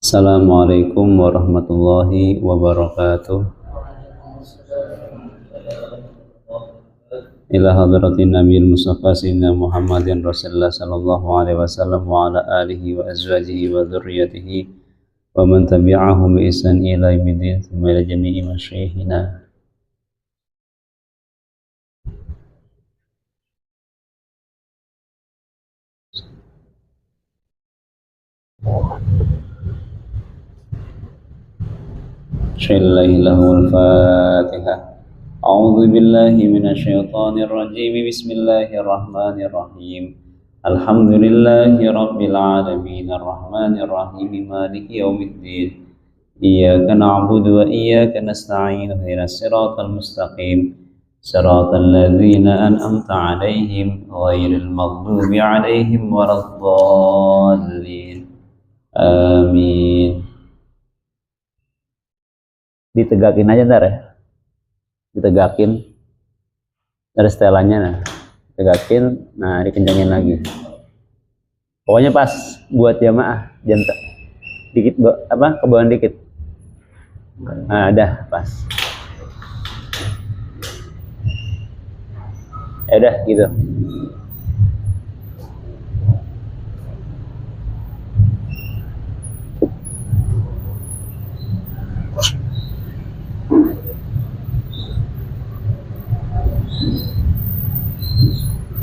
Assalamualaikum warahmatullahi wabarakatuh. Ila hadratin Nabil Mustafa Sayyidina Muhammadin Rasulullah sallallahu alaihi wasallam wa ala alihi wa azwajihi wa dzurriyyatihi wa man tabi'ahum bi ihsan ila yaumiddin thumma ila jami'i masyayikhina. Shallallahul Fatihah. A'udzu billahi minasyaitonir rajim. Bismillahirrahmanirrahim. Alhamdulillahi rabbil alamin arrahmanir rahim maliki yaumiddin. Iyyaka na'budu wa iyyaka nasta'in ihdinas siratal mustaqim. Siratal ladzina an'amta 'alaihim ghairil maghdubi 'alaihim waladdallin. Amin. Ditegakin aja ntar ya, ditegakin dari setelannya, nah tegakin, nah dikencangin lagi, pokoknya pas buat jamaah jangan dikit ke bawah dikit, nah dah pas, ya udah gitu.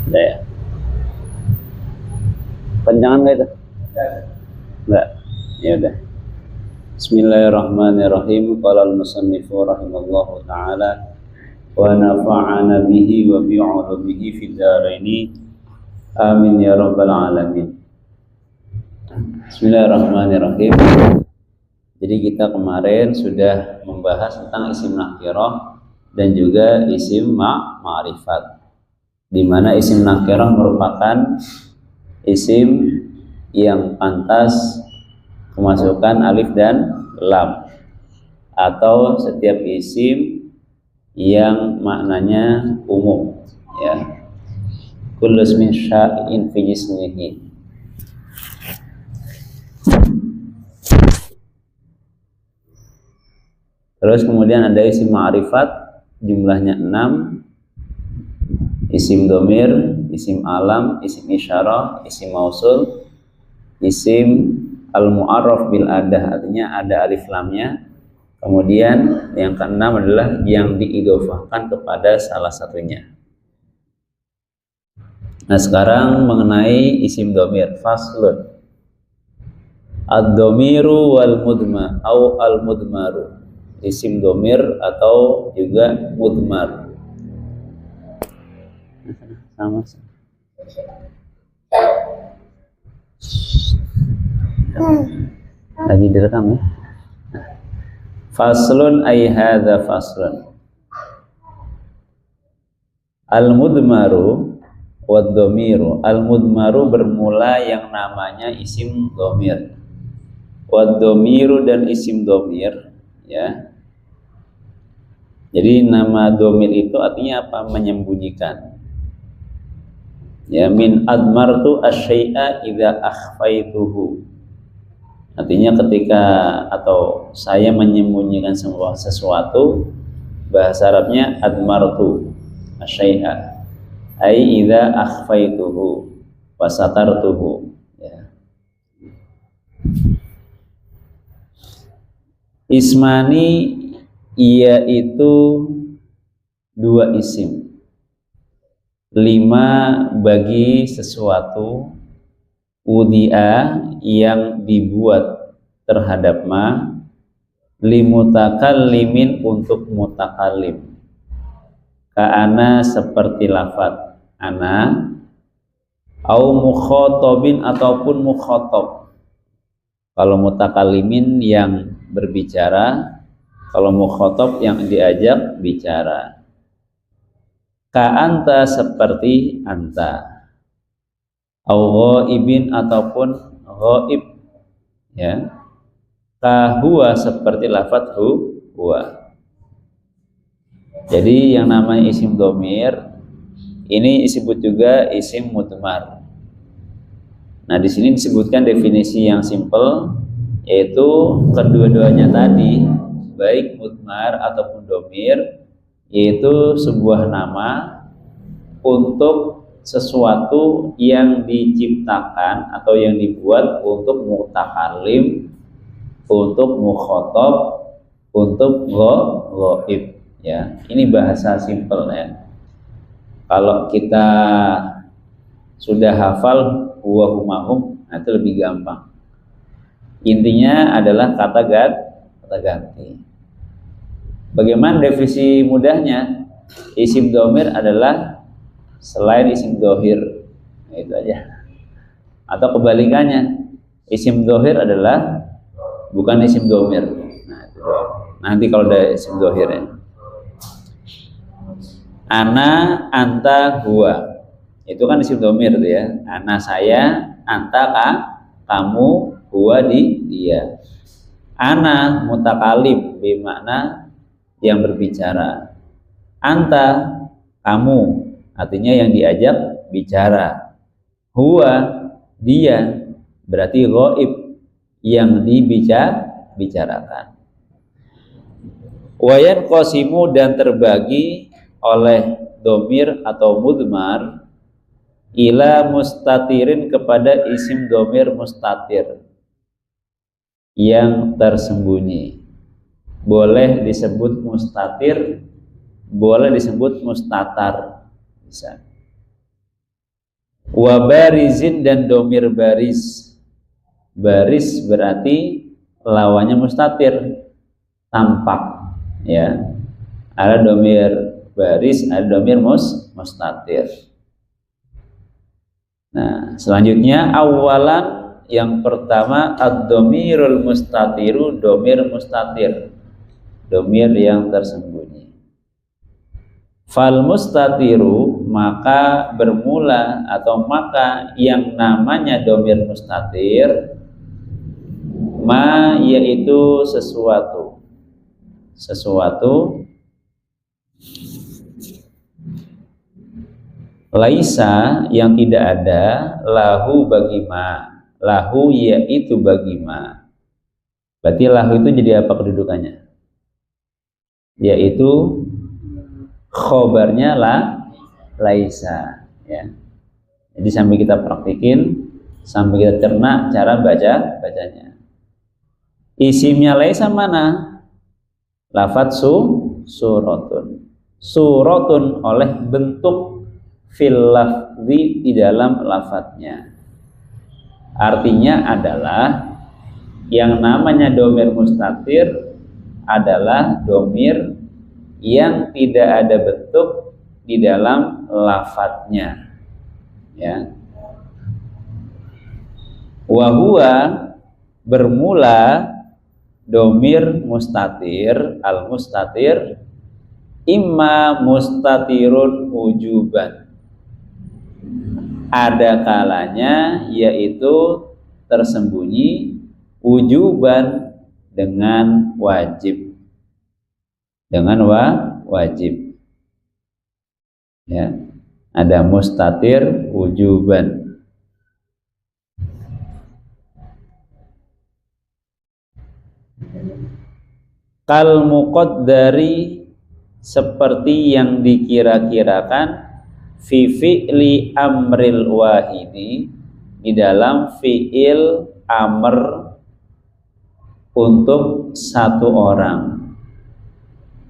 Udah ya? Panjangan nggak itu? Enggak. Ya udah. Bismillahirrahmanirrahim. Qala al-musannifu rahimallahu taala wa nafa'ana bihi wa bi 'ulumihi fid dharaini. Amin ya rabbal alamin. Bismillahirrahmanirrahim. Jadi kita kemarin sudah membahas tentang isim nakirah dan juga isim ma'rifat, di mana isim nakirah merupakan isim yang pantas kemasukan alif dan lam, atau setiap isim yang maknanya umum, ya. Kullu ismin sya'in fi jismihi. Terus kemudian ada isim ma'rifat, jumlahnya 6. Isim domir, isim alam, isim isyarah, isim mausul, isim al-mu'arraf bil adah, artinya ada alif lamnya. Kemudian yang keenam adalah yang diidhofahkan kepada salah satunya. Nah sekarang mengenai isim domir, faslun. Ad-domiru wal mudma au al-mudmaru, isim domir atau juga mudmar. Sama lagi direkam ya. Faslun ay hadza faslun. Al-mudmaru wad dhamiru. Al-mudmaru bermula yang namanya isim dhamir. Wad dhamiru dan isim dhamir, ya. Jadi nama dhamir itu artinya apa? Menyembunyikan. Ya, min admartu asyai'a idza akhfaituhu. Artinya ketika atau saya menyembunyikan sesuatu, bahasa Arabnya admartu asyai'a ai idza akhfaituhu wa satartuhu, ya. Ismani yaitu dua isim, 5 bagi sesuatu, wudi'a yang dibuat terhadap ma, limutakallimin untuk mutakallim, ka'ana seperti lafaz ana, au mukhatabin ataupun mukhatab. Kalau mutakallimin yang berbicara, kalau mukhatab yang diajak bicara. Ka'anta seperti anta, au ghaibin ataupun ghaib, ya. Huwa seperti lafaz huwa. Jadi yang namanya isim dhamir ini disebut juga isim mudmar. Nah, di sini disebutkan definisi yang simple, yaitu kedua-duanya tadi, baik mudmar ataupun domir, yaitu sebuah nama untuk sesuatu yang diciptakan atau yang dibuat untuk mutakallim, untuk mukhotob, untuk ghaib. Ya, ini bahasa simpel ya. Kalau kita sudah hafal huwa humahum, itu lebih gampang. Intinya adalah kata ganti. Bagaimana definisi mudahnya? Isim domir adalah selain isim dohir, nah, itu aja. Atau kebalikannya, isim dohir adalah bukan isim domir. Nah, itu nanti kalau ada isim dohir ya. Ana, anta, huwa, itu kan isim domir tuh ya. Ana saya, anta kamu, huwa dia. Ana mutakalim bermakna yang berbicara. Anta kamu artinya yang diajak bicara. Huwa dia berarti ghaib yang dibicarakan. Wayan qasimu dan terbagi oleh domir atau mudmar ila mustatirin kepada isim domir mustatir yang tersembunyi. Boleh disebut mustatir, boleh disebut mustatar, bisa. Wa barizin dan domir baris. Baris berarti lawannya mustatir, tampak ya. Ada domir baris, ada domir mustatir. Nah, selanjutnya awalan yang pertama ad-domirul mustatiru, domir mustatir, domir yang tersembunyi. Fal mustatiru, maka bermula atau maka yang namanya domir mustatir, ma yaitu sesuatu laisa yang tidak ada, lahu bagi ma, lahu yaitu bagi ma. Berarti lahu itu jadi apa kedudukannya? Yaitu khobarnya laisa ya. Jadi sambil kita praktikin, sambil kita cerna cara bacanya. Isimnya laisa mana? Lafadz suratun. Suratun oleh bentuk fil lafzi di dalam lafadznya. Artinya adalah yang namanya domir mustatir adalah domir yang tidak ada bentuk di dalam lafadznya ya. Wa huwa bermula domir mustatir, al mustatir imma mustatirun wujuban, ada kalanya yaitu tersembunyi wujuban dengan wajib, wajib ya. Ada mustatir wujuban. Kal muqaddari, seperti yang dikira-kirakan, fi fi'li amril wahidi, di dalam fi'il amr untuk satu orang,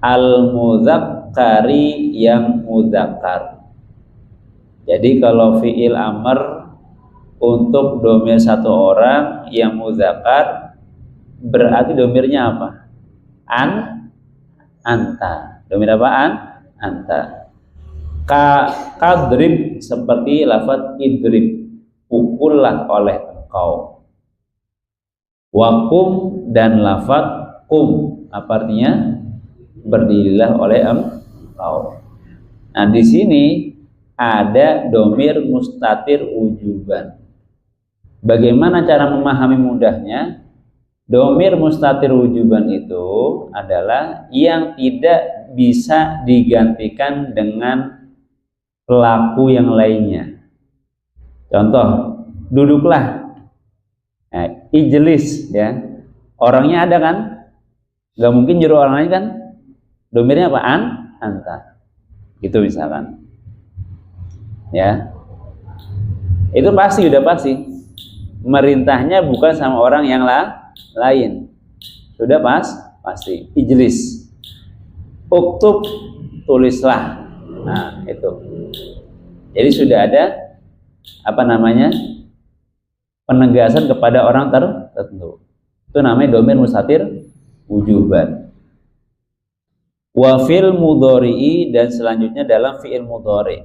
al mudzakkari yang mudzakkar. Jadi kalau fi'il amr untuk domir satu orang yang mudzakkar, berarti domirnya apa? Anta. Domir apaan? Anta. Kadrib, seperti lafaz idrib, pukullah oleh engkau. Wakum dan lafaz kum, apa artinya? Berdirilah oleh engkau. Nah, di sini ada domir mustatir wujuban. Bagaimana cara memahami mudahnya? Domir mustatir wujuban itu adalah yang tidak bisa digantikan dengan pelaku yang lainnya. Contoh, duduklah, ijlis ya. Orangnya ada kan? Gak mungkin nyuruh orang lain kan? Domirnya apa? Anta. Gitu misalkan. Ya. Itu pasti, udah pasti. Merintahnya bukan sama orang yang lain. Sudah pasti. Ijlis. Uktub, tulislah. Nah, itu. Jadi sudah ada penegasan kepada orang tertentu. Itu namanya domir mustatir wujuban. Wa fil mudhari'i, dan selanjutnya dalam fi'il mudhari'.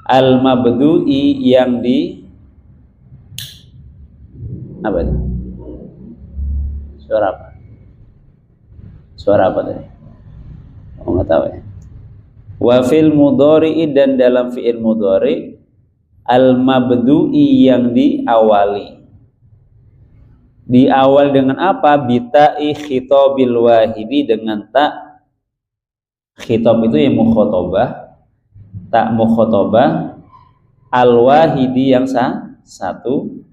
Al mabdu'i, yang di apa itu? Suara apa? Suara apa tadi? Oh, nggak tahu ya. Wa fil mudhari'i, dan dalam fi'il mudhari'. Al mabdu'i, yang diawali. Diawal dengan apa? Bita'i khitabil wahidi, dengan tak khitab itu yang mukhatabah, tak mukhatabah, al wahidi, yang satu,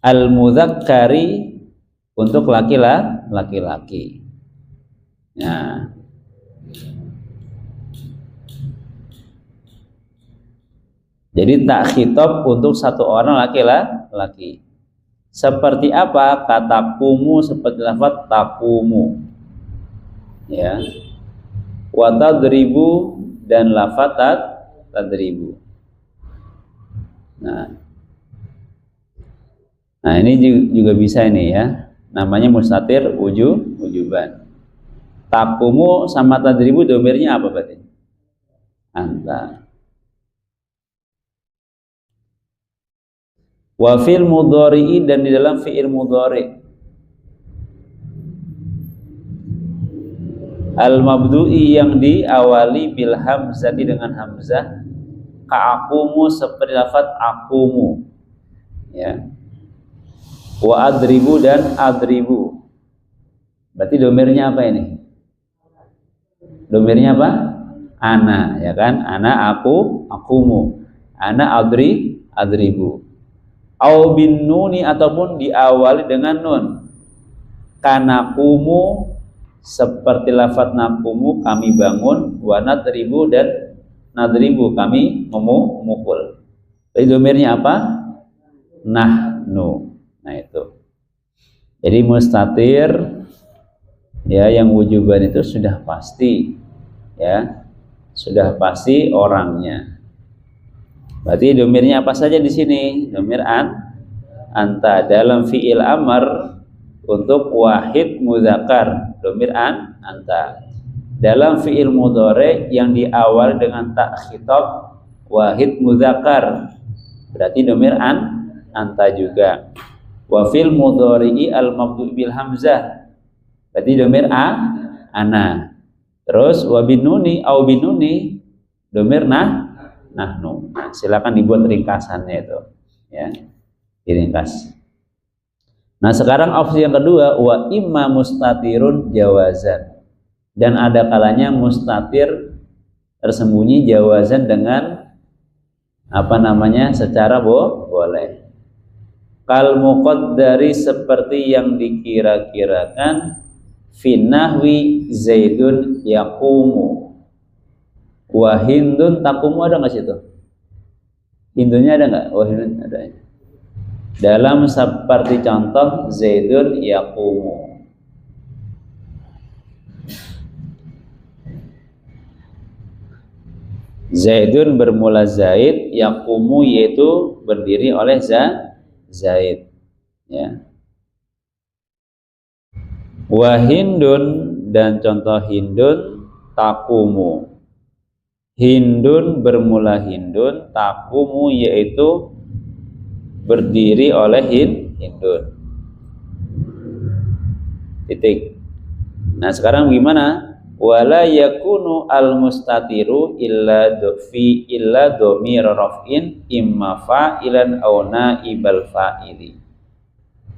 al mudzakkari, untuk laki-laki. Nah, jadi tak khitab untuk satu orang laki-laki. Seperti apa? Katakumu, seperti lafaz takumu. Ya. Wa tadribu, dan lafaz tadribu. Nah, ini juga bisa ini ya. Namanya mustatir wujuban. Takumu sama tadribu domirnya apa berarti? Anta. Wa fil mudhari'i, dan di dalam fi'il mudhari'. Al mabdu'i, yang diawali bil hamzati, dengan hamzah. Ka'akumu, seperti lafaz akumu. Ya. Wa adribu, dan adribu. Berarti domirnya apa ini? Domirnya apa? Ana, ya kan? Ana, aku, akumu. Ana adribu. Au bin nuni, ataupun diawali dengan nun. Kanakumu, seperti lafaz nakumu, kami bangun. Wa nadribu, dan nadribu, kami memukul. Jadi domirnya apa? Nahnu. Nah itu. Jadi mustatir, ya, yang wujuban itu sudah pasti, ya, sudah pasti orangnya. Berarti domirnya apa saja di sini? Domir anta. Dalam fi'il amr untuk wahid muzakkar, domir anta. Dalam fi'il mudhari' yang diawali dengan tak khitab, wahid muzakkar, berarti domir anta juga. Wa fil mudhari'i al mabdu' bil hamzah, berarti domir ana. Terus wa binuni au binuni, domir nahnu. Nah, silakan dibuat ringkasannya itu, ya, diringkas. Nah, sekarang opsi yang kedua, wa imma mustatirun jawazan, dan ada kalanya mustatir tersembunyi jawazan dengan secara boleh. Kal muqaddari, seperti yang dikira-kirakan, fi nahwi zaidun yaqumu. Wa hindun takumu, ada nggak situ? Hindunnya ada nggak? Wah, hindun ada. Dalam seperti contoh zaidun yaqumu. Zaidun bermula zaid, yaqumu yaitu berdiri oleh zaid. Ya. Wa hindun, dan contoh hindun takumu. Hindun bermula hindun, takumu yaitu berdiri oleh hindun. Titik. Nah, sekarang gimana? Wala yakunu al mustatiru illa dhamir raf'in imma fa'ilan aw naibal fa'ili.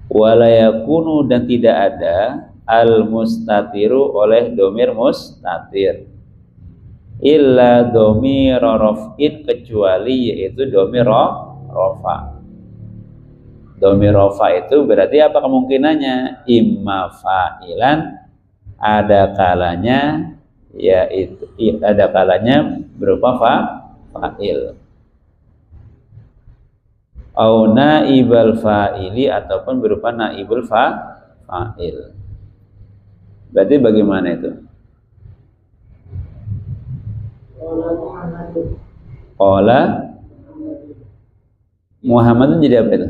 Wala yakunu, dan tidak ada al mustatiru oleh dhamir mustatir, illa dhamir raf'in, kecuali yaitu dhamir rafa. Domir rofa itu berarti apa kemungkinannya? Imma fa'ilan, ada kalanya yaitu ada kalanya berupa fa'il. Au naibal fa'ili, ataupun berupa naibul fa'il. Berarti bagaimana itu? Qala Muhammadun jadi apa itu?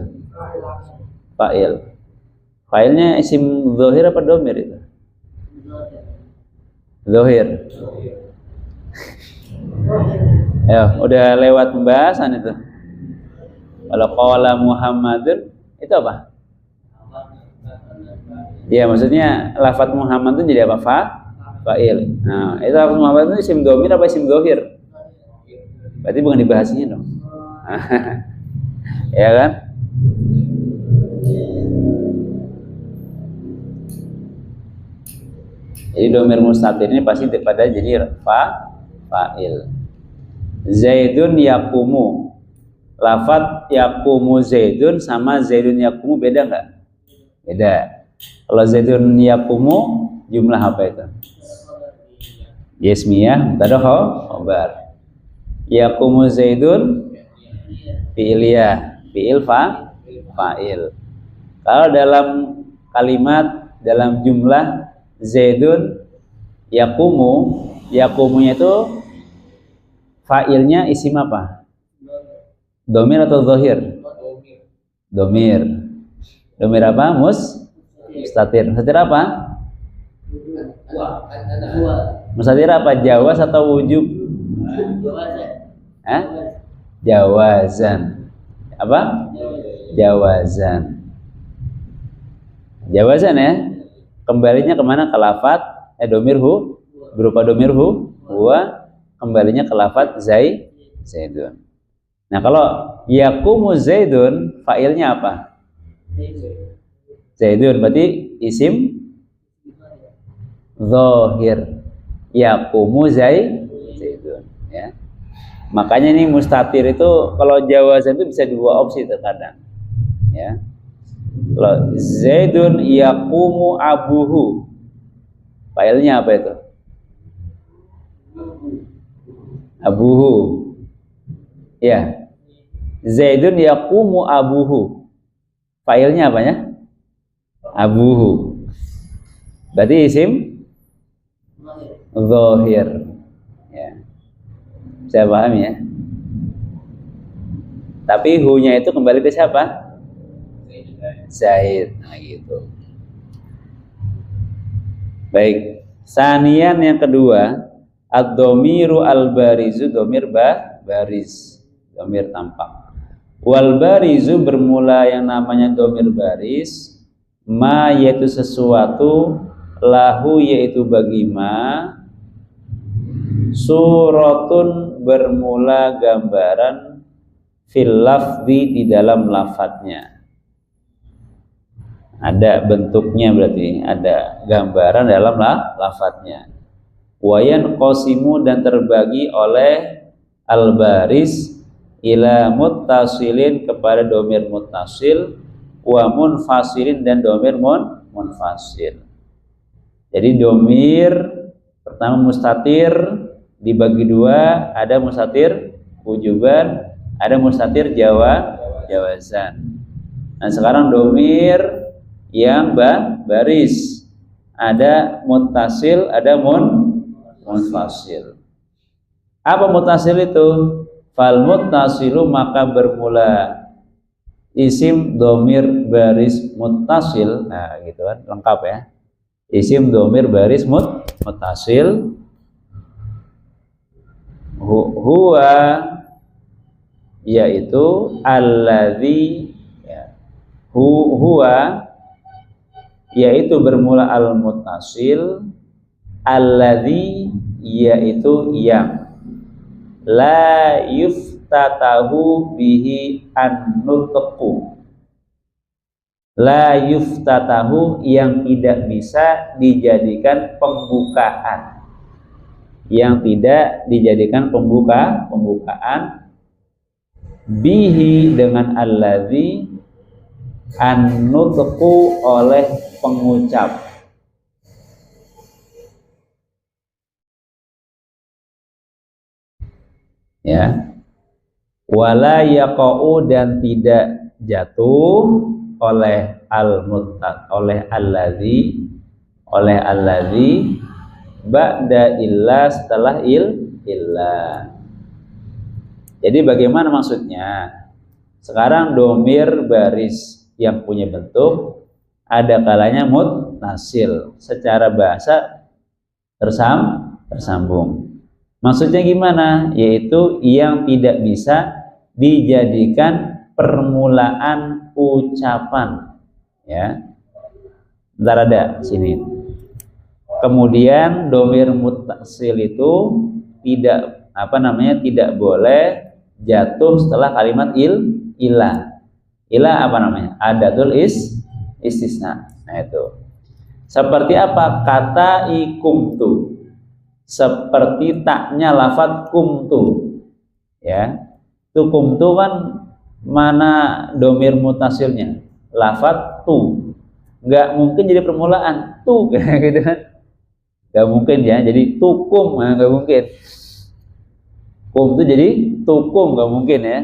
Fa'il. Fa'ilnya isim zahir apa domir itu? Zahir. Ya, udah lewat pembahasan itu. Kalau qala Muhammadun itu apa? Ya, maksudnya lafaz Muhammad itu jadi apa? Fa'il. Nah, itu lafaz Muhammad itu isim domir apa isim zahir? Berarti bukan dibahasnya dong. Ya kan? Jadi domir mustatir ini pasti pada jadi fa'il. Zaidun yaqumu. Lafaz yaqumu Zaidun sama Zaidun yaqumu beda enggak? Beda. Kalau Zaidun yaqumu jumlah apa itu? Ismiyah mubtada khabar. Yaqumu Zaidun fi'iliyah, fi'il fa'il. Kalau dalam kalimat, dalam jumlah Zaidun yaqumu, yaqumunya itu fa'ilnya isim apa? Domir atau zahir? Domir. Domir apa? Mustatir. Mustatir apa? Mustatir apa? Jawaz atau wujub? Jawazan. Apa? Jawazan. Jawazan ya. Kembalinya kemana? Ke lafaz domir hu, berupa domir hu, huwa, kembalinya ke lafaz Zaidun. Nah, kalau yaqumu Zaidun, fa'ilnya apa? Zaidun, berarti isim zahir. Yaqumu Zaidun, ya. Makanya ini mustatir itu kalau jawazan itu bisa dua opsi terkadang, ya. Kalau Zaidun yaqumu abuhu, fa'ilnya apa itu? Abuhu. Ya. Zaidun yaqumu abuhu. Fa'ilnya apa ya? Abuhu. Berarti isim zahir. Ya. Saya paham ya. Tapi hu-nya itu kembali ke siapa? Zaid. Nah, gitu. Baik. Sanian yang kedua, ad-dhamiru al-barizu, dhamir baris, dhamir tampak. Wal barizu bermula yang namanya dhamir baris, ma yaitu sesuatu, lahu yaitu bagi ma, suratun bermula gambaran, fil lafzi di dalam lafadznya. Ada bentuknya, berarti ada gambaran dalam lafadznya. Wayan qasimu dan terbagi oleh al-baris ila muttasilin kepada domir muttasil, wa munfasilin dan domir munfasil. Jadi domir pertama mustatir dibagi dua, ada mustatir wujuban, ada mustatir jawazan. Nah, sekarang domir yang baris, ada muttasil, ada munfasil. Apa muttasil itu? Fal muttasilu, maka bermula isim domir baris muttasil. Nah, gitu kan, lengkap ya. Isim domir baris muttasil. Huwa yaitu alladzi, ya. Huwa yaitu bermula al muttasil, alladzi yaitu yang, la yuftatahu bihi an-nutqu, la yuftatahu yang tidak bisa dijadikan pembukaan, yang tidak dijadikan pembukaan, bihi dengan alladzi, An-nutqu oleh pengucap. Ya. Wala yaqa'u dan tidak jatuh oleh al-muttaq oleh allazi ba'da illa setelah illa. Jadi bagaimana maksudnya? Sekarang domir baris yang punya bentuk ada kalanya muttasil, secara bahasa tersambung. Maksudnya gimana? Yaitu yang tidak bisa dijadikan permulaan ucapan, ya. Bentar, ada sini. Kemudian domir muttasil itu tidak tidak boleh jatuh setelah kalimat ilah. Ilah apa namanya? Adatul istisna. Nah itu. Seperti apa? Kata ikumtu. Seperti taknya lafadz kumtu. Ya. Itu kumtu kan mana domir mutasilnya? Lafadz tu. Nggak mungkin jadi permulaan tu gitu kan. Nggak mungkin ya. Jadi tukum, nggak mungkin. Kum itu jadi tukum, nggak mungkin ya.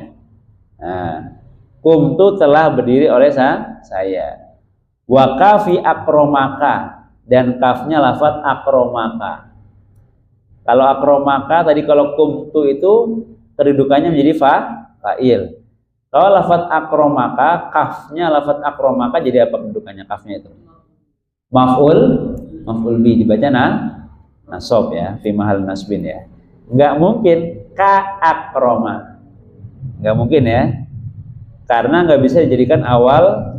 Nah, kum itu telah berdiri oleh saya. Wa kafi akromaka, dan kafnya lafadz akromaka. Kalau akromaka tadi, kalau kum itu kedudukannya menjadi fa'il. Kalau lafadz akromaka, kafnya lafadz akromaka jadi apa kedudukannya kafnya itu? Maf'ul bi, dibaca nasab ya, fi mahal nasbin ya. Nggak mungkin ka akroma, nggak mungkin ya, karena nggak bisa dijadikan awal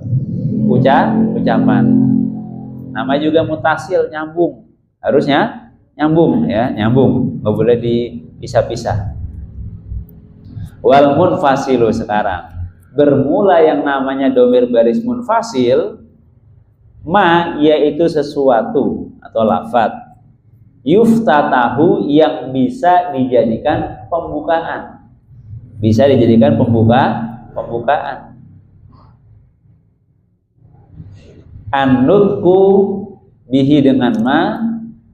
ucapan. Nama juga mutasil, nyambung, harusnya nyambung ya, nyambung, nggak boleh dipisah-pisah. Wal munfasilu, sekarang bermula yang namanya domir baris munfasil, ma yaitu sesuatu atau lafadz yuftatahu yang bisa dijadikan pembukaan, bisa dijadikan pembukaan. An-nutqu bihi dengan ma,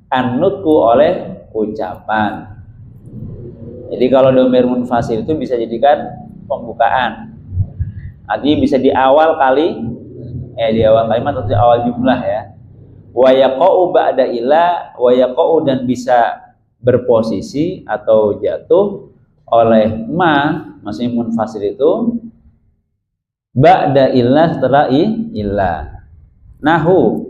an-nutqu oleh ucapan. Jadi kalau domir munfasil itu bisa jadikan pembukaan, artinya bisa di awal di awal kalimat atau di awal jumlah ya. Wa yaqa'u ba'da ila, wa yaqa'u dan bisa berposisi atau jatuh oleh ma, maksudnya munfasil itu ba'da illa, setelah illa. Nahu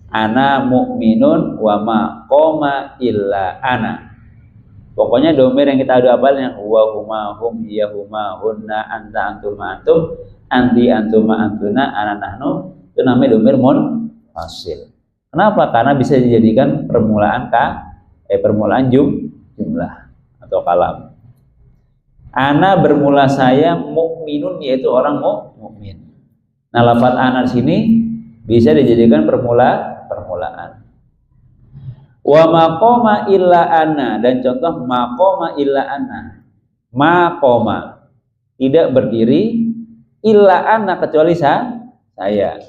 ana mu'minun wa ma qoma illa ana. Pokoknya domir yang kita adu apalnya wa huma hum hiya huma hunna anta antuma antum anti antuma antuna ana nahnu, itu namanya domir munfasil. Kenapa? Karena bisa dijadikan permulaan permulaan jumlah atau kalam. Ana bermula saya, mukminun yaitu orang mukmin. Nah, lafadz ana sini bisa dijadikan permulaan. Wa maqoma illa ana, dan contoh maqoma illa ana. Maqoma tidak berdiri illa ana kecuali saya.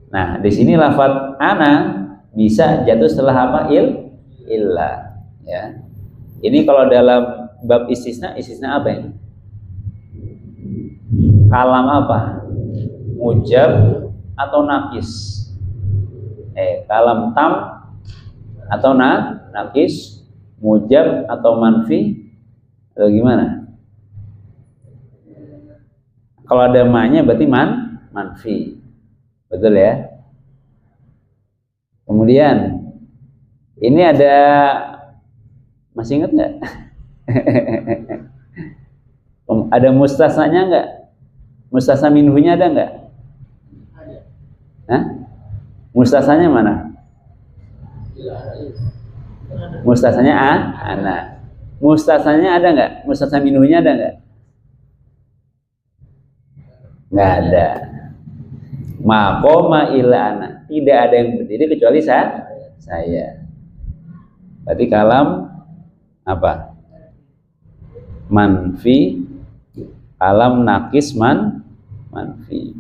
Nah, di sini lafadz ana bisa jatuh setelah apa? Illa. Ya. Ini kalau dalam bab istisna apa ini? Kalam apa? Mujab atau nakis? Kalam tam atau nakis? Mujab atau manfi? Atau gimana? Kalau ada ma-nya berarti manfi. Betul ya. Kemudian ini ada, masih ingat nggak? Ada mustasnanya nggak? Mustasna minhunya ada nggak? Hah? Mustasnanya mana? Mustasnanya ana. Mustasnanya ada nggak? Mustasna minhunya ada nggak? Nggak ada. Maqoma illa ana, tidak ada yang berdiri kecuali saya. Berarti kalam apa? Manfi, kalam nakis manfi.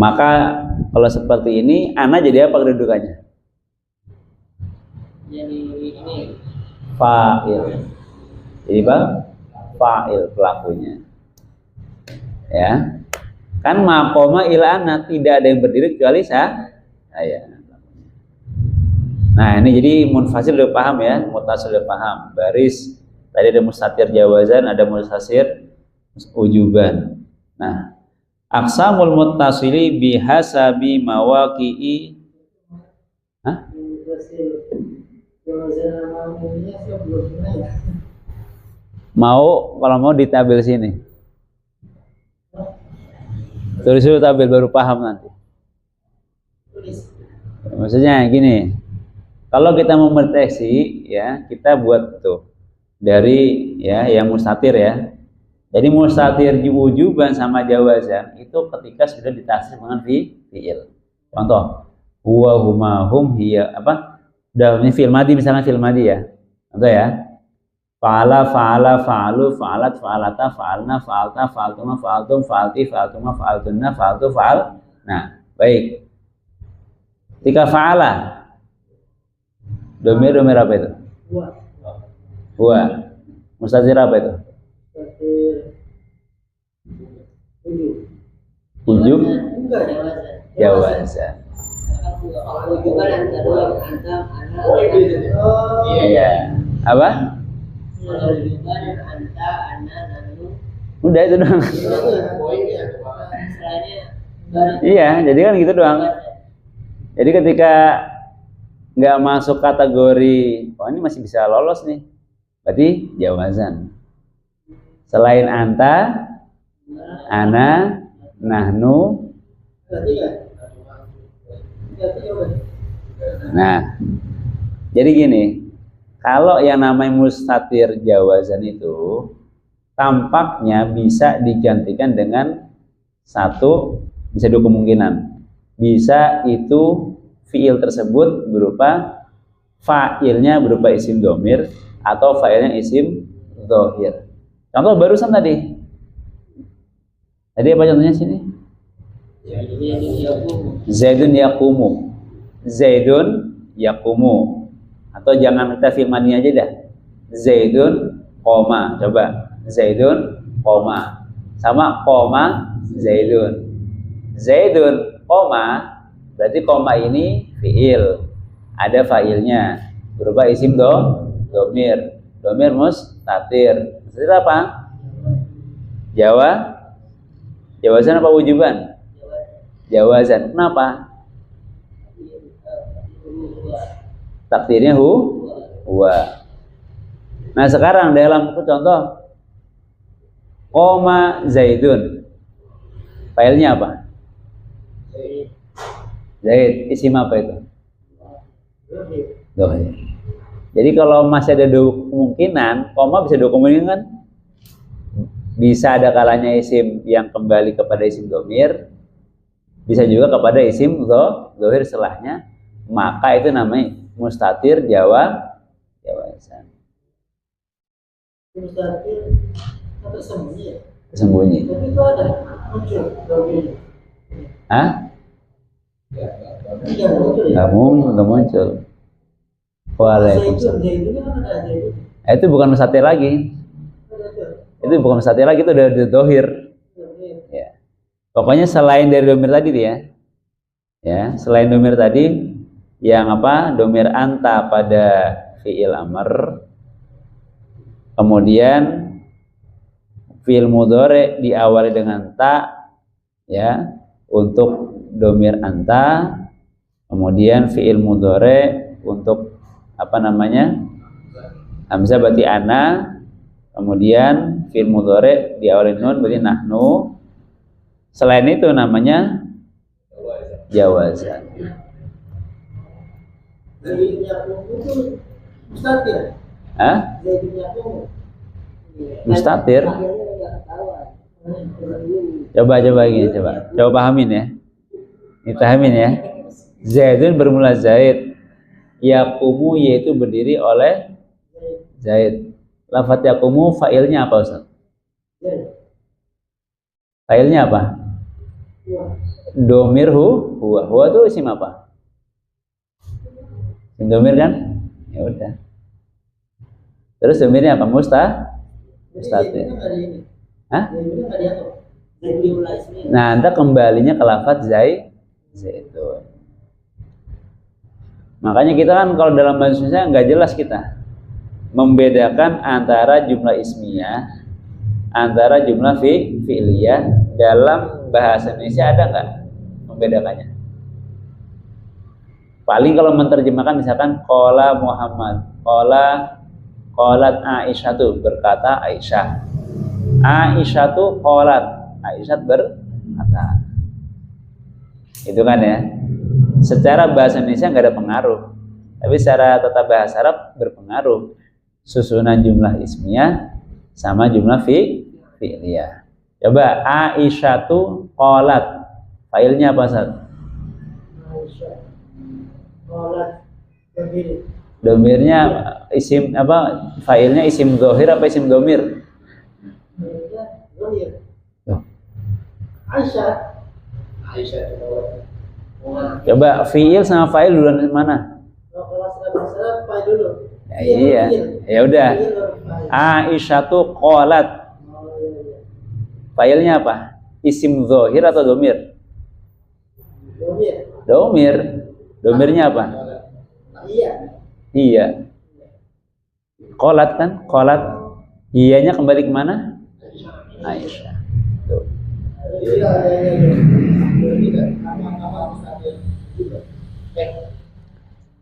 Maka kalau seperti ini, ana jadi apa kedudukannya? Jadi ini Fa'il. Jadi apa? Fa'il pelakunya. Ya. Kan maqoma ila ana, tidak ada yang berdiri kecuali saya. Nah, ini jadi munfasil udah paham ya, mutasil udah paham. Baris tadi ada mustatir jawazan, ada mustatir ujuban. Nah, aqsamul muttasili bihasabi mawaqi'i. Hah? Kalau mau ditabel sini. Tulis dulu tabel baru paham nanti. Maksudnya gini, kalau kita mau mendeteksi ya, kita buat tuh dari ya yang mustatir ya. Jadi mustatir wujuban sama jawazan itu ketika sudah ditasrif dengan fi'il. Contoh, huwa huma hum hiya apa? Udah ini fi'il madi misalnya fi'il madi ya. Contoh ya. Fa'ala fa'ala fa'alu fa'alat fa'alata fa'alna fa'alta fa'altuma fa'altum fa'alti fa'altuma fa'altunna fa'altu fa'al. Nah, baik. Ketika fa'ala domir apa itu? Huwa. Mustatir apa itu? Ujub jawazan. Iya. Apa? Udah itu doang. Iya, jadi kan gitu doang. Jadi ketika nggak masuk kategori, oh ini masih bisa lolos nih, berarti jawazan. Selain anta, ana, nahnu. Nah, jadi gini, kalau yang namanya mustatir jawazan itu tampaknya bisa digantikan dengan satu, bisa dua kemungkinan. Bisa itu fiil tersebut berupa fa'ilnya berupa isim domir atau fa'ilnya isim dhohir. Contoh barusan tadi. Tadi apa contohnya sini? Zaidun yaqumu. Zaidun yaqumu. Atau jangan kita fi'il madi aja dah. Zaidun qoma. Coba. Zaidun qoma. Sama qoma Zaidun. Zaidun qoma berarti koma ini fi'il. Ada fa'ilnya berupa isim domir. Domir mustatir. Mustatir apa? Jawazan apa wujuban? Jawazan. Kenapa? Takdirnya huwa. Nah sekarang dalam contoh koma Zaidun, failnya apa? Zaid, isim apa itu? Dhohir. Jadi kalau masih ada dua kemungkinan, koma bisa dua kemungkinan kan? Bisa ada kalanya isim yang kembali kepada isim domir, bisa juga kepada isim dhohir setelahnya, maka itu namanya mustatir jawazan. Mustatir atau sembunyi? Sembunyi. Tapi itu ada muncul domir. Hah? Nggak muncul. Waalaikumsalam. Itu bukan mustatir lagi. Itu bukan mustatir lagi, itu udah dhohir. Ya. Pokoknya selain dari domir tadi dia. Ya, selain domir tadi yang apa? Domir anta pada fi'il amr. Kemudian fi'il mudhari diawali dengan ta ya untuk domir anta, kemudian fi'il mudhari untuk apa namanya? Hamzah berarti ana, kemudian fi'il mudhari diawali nun berarti nahnu. Selain itu namanya jawazan. Hah? Mustatir. Coba gini, coba pahamin ya. Ini pahamin ya. Zaidun bermula Zaid. Yaqumu yaitu berdiri oleh Zaid. Lafaz yaqumu fa'ilnya apa Ustaz? Fa'ilnya apa? Domir huwa. Huwa itu isim apa? Isim domir kan? Ya udah. Terus domirnya apa? Mustatir. Hah? Nah, anda kembalinya ke lafadz zaitun. Makanya kita kan kalau dalam bahasa Indonesia nggak jelas kita membedakan antara jumlah ismiyah, antara jumlah fi'liyah. Dalam bahasa Indonesia ada nggak membedakannya? Paling kalau menerjemahkan misalkan qala Muhammad, qalat Aisyah tuh berkata Aisyah. Aisyah tuh qalat, Aisyah berkata. Itu kan ya. Secara bahasa Indonesia nggak ada pengaruh, tapi secara tata bahasa Arab berpengaruh. Susunan jumlah ismiyah sama jumlah fi'liyah. Coba Aisyah tuh qalat. Failnya apa, Ustaz? Aisyah. Qalat. Domirnya isim apa? Failnya isim zahir apa isim domir? Zahir. Aisyah. Aisyah. Coba fiil sama fail duluan mana? Kalau serap fail dulu. Ya, iya. Ya udah. Aisyah tuh qalat. Failnya apa? Isim zahir atau domir? Domir. Domirnya apa? Iya. Qalat kan? Qalat. Iyanya kembali ke mana? Aisyah. Tuh.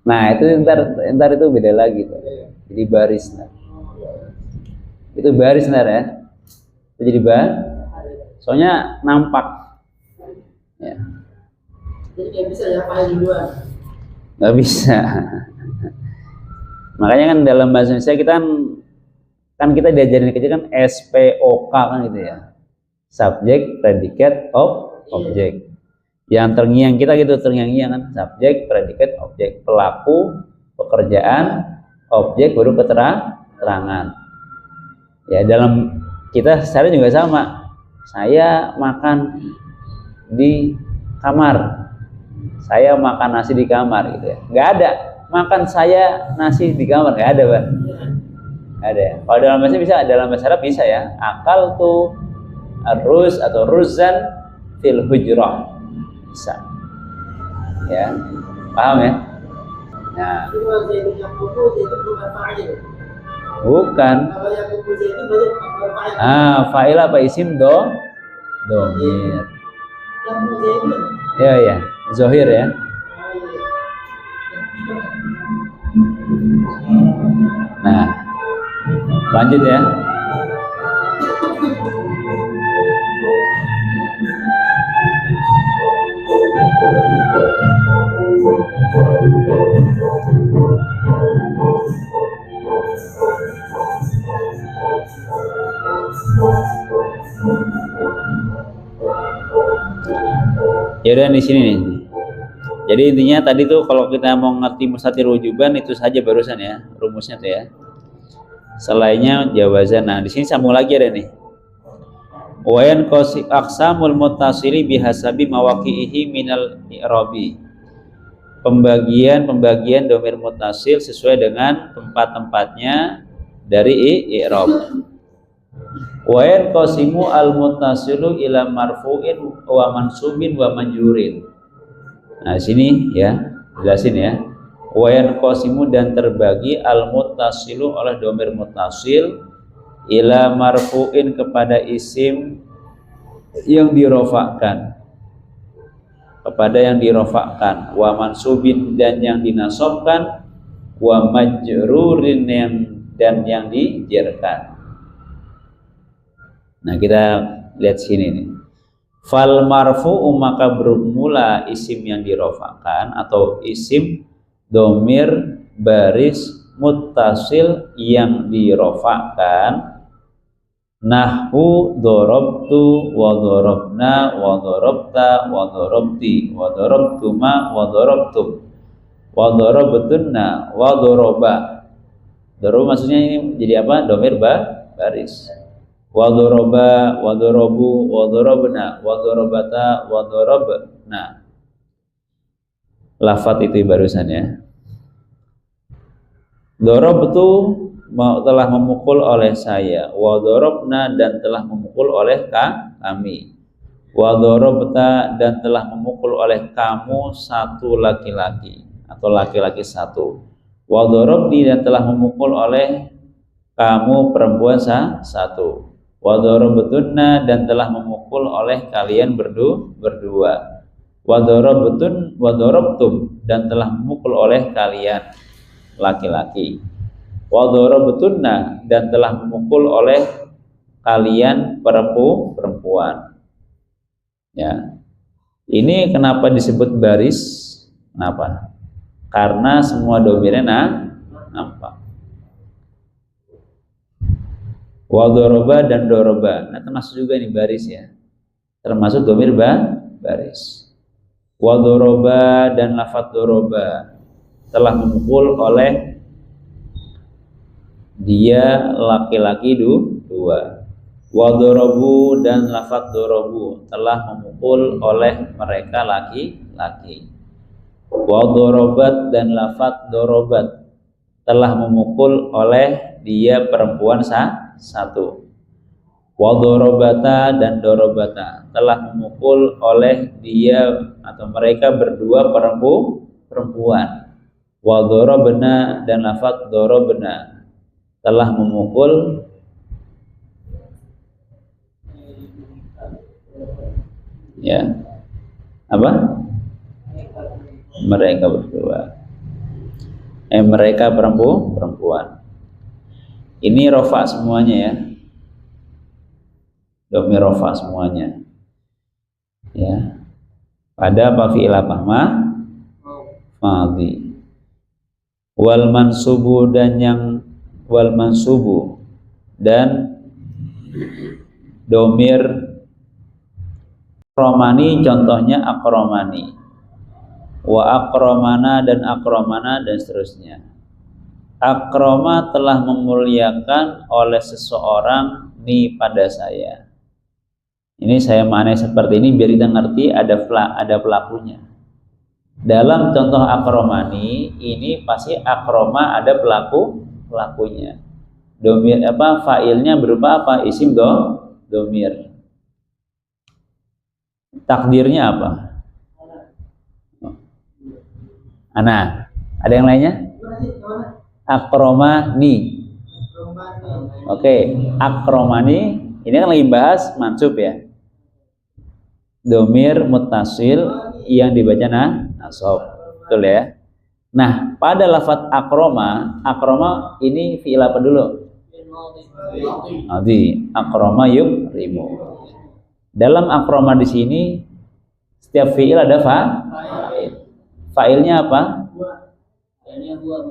Nah, itu ntar itu beda lagi tuh. Jadi baris nah. Itu baris ntar ya. Itu jadi soalnya nampak. Ya. Jadi nggak bisa ya fail duluan. Nggak bisa. Makanya kan dalam bahasa Indonesia kita kan kita diajarin kecil kan SPOK kan gitu ya. Subjek, predikat, objek. Yang terngiang kita gitu, terngiang-ngiang kan. Subjek, predikat, objek. Pelaku, pekerjaan, objek, baru keterangan. Ya dalam kita secara juga sama. Saya makan di kamar. Saya makan nasi di kamar gitu ya. Nggak ada. Makan saya nasi di kamar. Nggak ada, Bang. Nggak ada. Kalau dalam bahasa bisa, dalam bahasa Arab bisa ya. Akal tuh aruz atau ruzan fil hujrah. Bisa. Ya. Paham ya? Nah. Bukan. Fa'il apa isim domir. Ya ya, zohir ya. Nah, lanjut ya. Ya udah di sini nih. Jadi intinya tadi tuh kalau kita mau ngerti mustatir wujuban itu saja barusan ya rumusnya tuh ya. Selainnya jawazan. Nah di sini sambung lagi ada nih. Wayan qasi aqsamul muttasili bihasabi mawaqi'ihi minal i'rabi. Pembagian domir muttasil sesuai dengan tempat-tempatnya dari i'rab. Wayan qasimu al muttasilu ila marfu'in wa mansubin wa manjurin. Nah sini ya jelasin ya. Wayan qasimu dan terbagi al muttasilu oleh domir muttasil ila marfu'in kepada isim yang dirofakkan, kepada yang dirofakkan, wa mansubin dan yang dinasobkan, wa majrurin dan yang dijerkan. Nah kita lihat sini nih. Fal marfu'u maka bermula isim yang dirofakkan atau isim domir baris muttasil yang dirofakkan. Nahwu dorobtu wa dorobna wa dorobta wa dorobti wa dorobtuma wa dorobtum wa dorobtunna wa doroba. Doroba maksudnya ini jadi apa? Domir baris. wa doroba, wa dorobu, wa dorobna, wa dorobata, wa dorobna. Lafat itu barusan ya. Dorob itu telah memukul oleh saya, wa dorobna dan telah memukul oleh kami, wa dorobta dan telah memukul oleh kamu satu laki-laki atau laki-laki satu, wa dorobni dan telah memukul oleh kamu perempuan satu, wa dorobetunna dan telah memukul oleh kalian berdua, wa dorobtum dan telah memukul oleh kalian laki-laki, wa dorobetunna dan telah memukul oleh kalian perempuan. Ya, ini kenapa disebut baris? Kenapa? Karena semua domirnya nampak. Wa doroba dan doroba, nah termasuk juga ini baris ya, termasuk domir baris. Wa doroba dan lafadz doroba telah memukul oleh dia laki-laki dua. Wa dorobu dan lafadz dorobu telah memukul oleh mereka laki-laki. Wa dorobat dan lafadz dorobat telah memukul oleh dia perempuan satu. Wa dorobata dan dorobata telah memukul oleh dia atau mereka berdua perempuan. Wa dorobna dan lafadz dorobna telah memukul ya apa? Mereka berdua. Mereka perempuan. Ini rofa semuanya ya. Domir rofa semuanya. Ya. Pada apa fi'il apa? Madhi. Wal mansubu dan yang wal mansubu dan domir akromani, contohnya akromani, wa akromana dan akromana dan seterusnya. Akroma telah memuliakan oleh seseorang ni pada saya. Ini saya maknai seperti ini biar kita ngerti ada pelakunya. Dalam contoh akromani ini pasti akroma ada pelakunya. Domir apa? Fa'ilnya berupa apa? Isim domir. Takdirnya apa? Ana. Ada yang lainnya? Akromani. Oke, akromani ini kan lagi bahas mansub ya. Domir muttasil yang dibaca nasab. Betul ya? Nah, pada lafadz akroma ini fi'il apa dulu? Madhi. Akroma yukrimu. Dalam akroma di sini setiap fi'il ada fa'il. Fa'ilnya apa?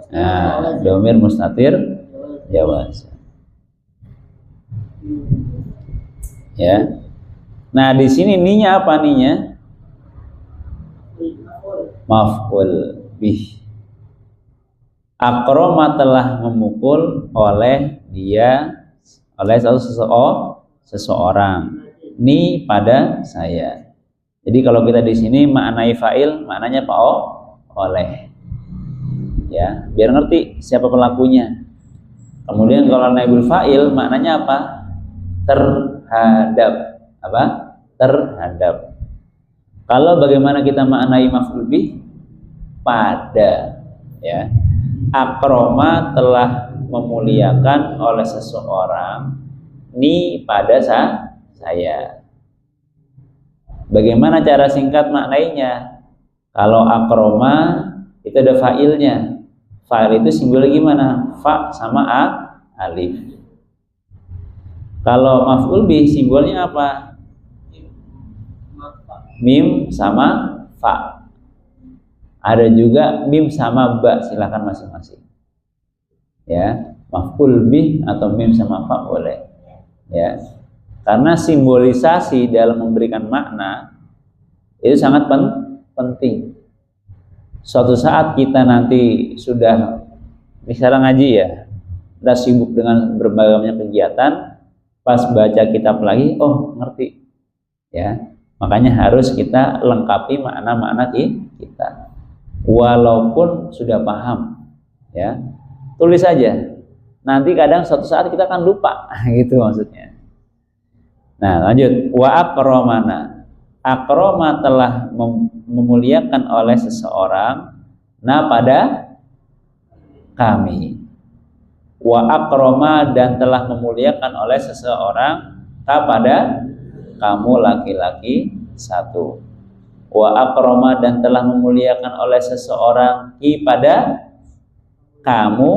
Nah, domir mustatir jawaz. Ya. Nah, di sini ninya apa ninya? Maf'ul bih. Akroma telah memukul oleh seseorang. Ni pada saya. Jadi kalau kita di sini maknai fa'il, maknanya apa? Oleh. Ya, biar ngerti siapa pelakunya. Kemudian kalau naibul fa'il maknanya apa? Terhadap. Apa? Terhadap. Kalau bagaimana kita maknai maf'ul bih? Pada. Ya. Akroma telah memuliakan oleh seseorang ni pada saya. Bagaimana cara singkat maknainya? Kalau akroma itu ada fa'ilnya. Fa'il itu simbolnya gimana? Fa sama alif. Kalau maf'ul bih simbolnya apa? Mim sama fa. Ada juga mim sama ba, silakan masing-masing. Ya, maf'ul bih atau mim sama fa boleh. Ya. Karena simbolisasi dalam memberikan makna itu sangat penting. Suatu saat kita nanti sudah misalnya ngaji ya, kita sibuk dengan berbagai macam kegiatan, pas baca kitab lagi, oh ngerti ya. Makanya harus kita lengkapi makna-makna kita walaupun sudah paham ya, tulis saja, nanti kadang suatu saat kita akan lupa gitu maksudnya. Nah lanjut, wa akromana, akroma telah memuliakan oleh seseorang, nah pada kami, wa akroma dan telah memuliakan oleh seseorang, tak pada kamu laki-laki satu, wa akroma dan telah memuliakan oleh seseorang pada kamu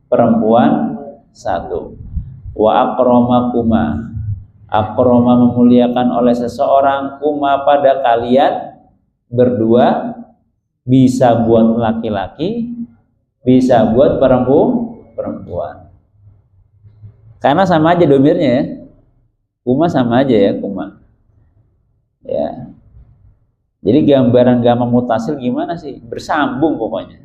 perempuan satu, wa akromakuma, akroma memuliakan oleh seseorang kuma pada kalian berdua, bisa buat laki-laki, bisa buat perempuan. Karena sama aja domirnya ya. Kuma sama aja ya, kuma. Ya. Jadi gambaran gamma mutasil gimana sih? Bersambung pokoknya.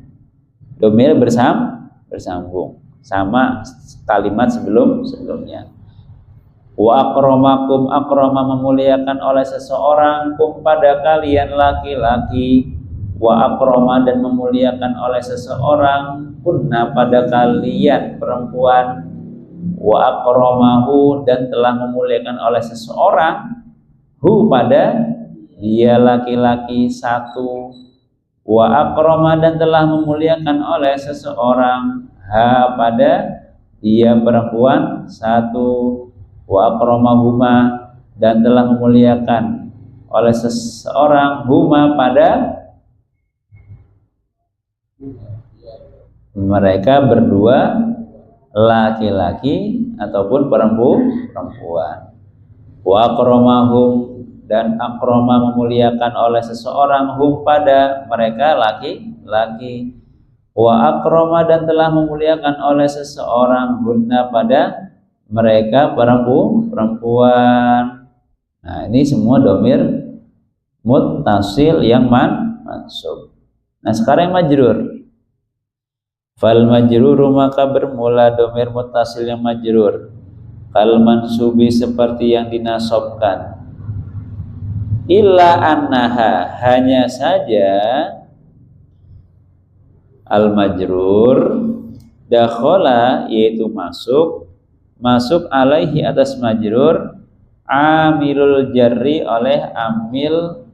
Domir bersambung sama kalimat sebelumnya. Wa akromakum, akroma memuliakan oleh seseorang kum pada kalian laki-laki, wa akroma dan memuliakan oleh seseorang kunna pada kalian perempuan, wa akromahu dan telah memuliakan oleh seseorang hu pada dia laki-laki satu, wa akroma dan telah memuliakan oleh seseorang ha pada dia perempuan satu, wa akromahuma dan telah memuliakan oleh seseorang huma pada mereka berdua laki-laki ataupun perempuan. Wa akromahum dan akroma memuliakan oleh seseorang hum pada mereka laki-laki, wa akroma dan telah memuliakan oleh seseorang hunna pada mereka perempuan. Nah ini semua domir muttasil yang mansub. Nah sekarang yang majrur. Fal majruru maka bermula domir muttasil yang majrur kal mansubi seperti yang dinasobkan. Illa annaha hanya saja al majrur dakhala yaitu masuk alaihi atas majrur amilul jarri oleh amil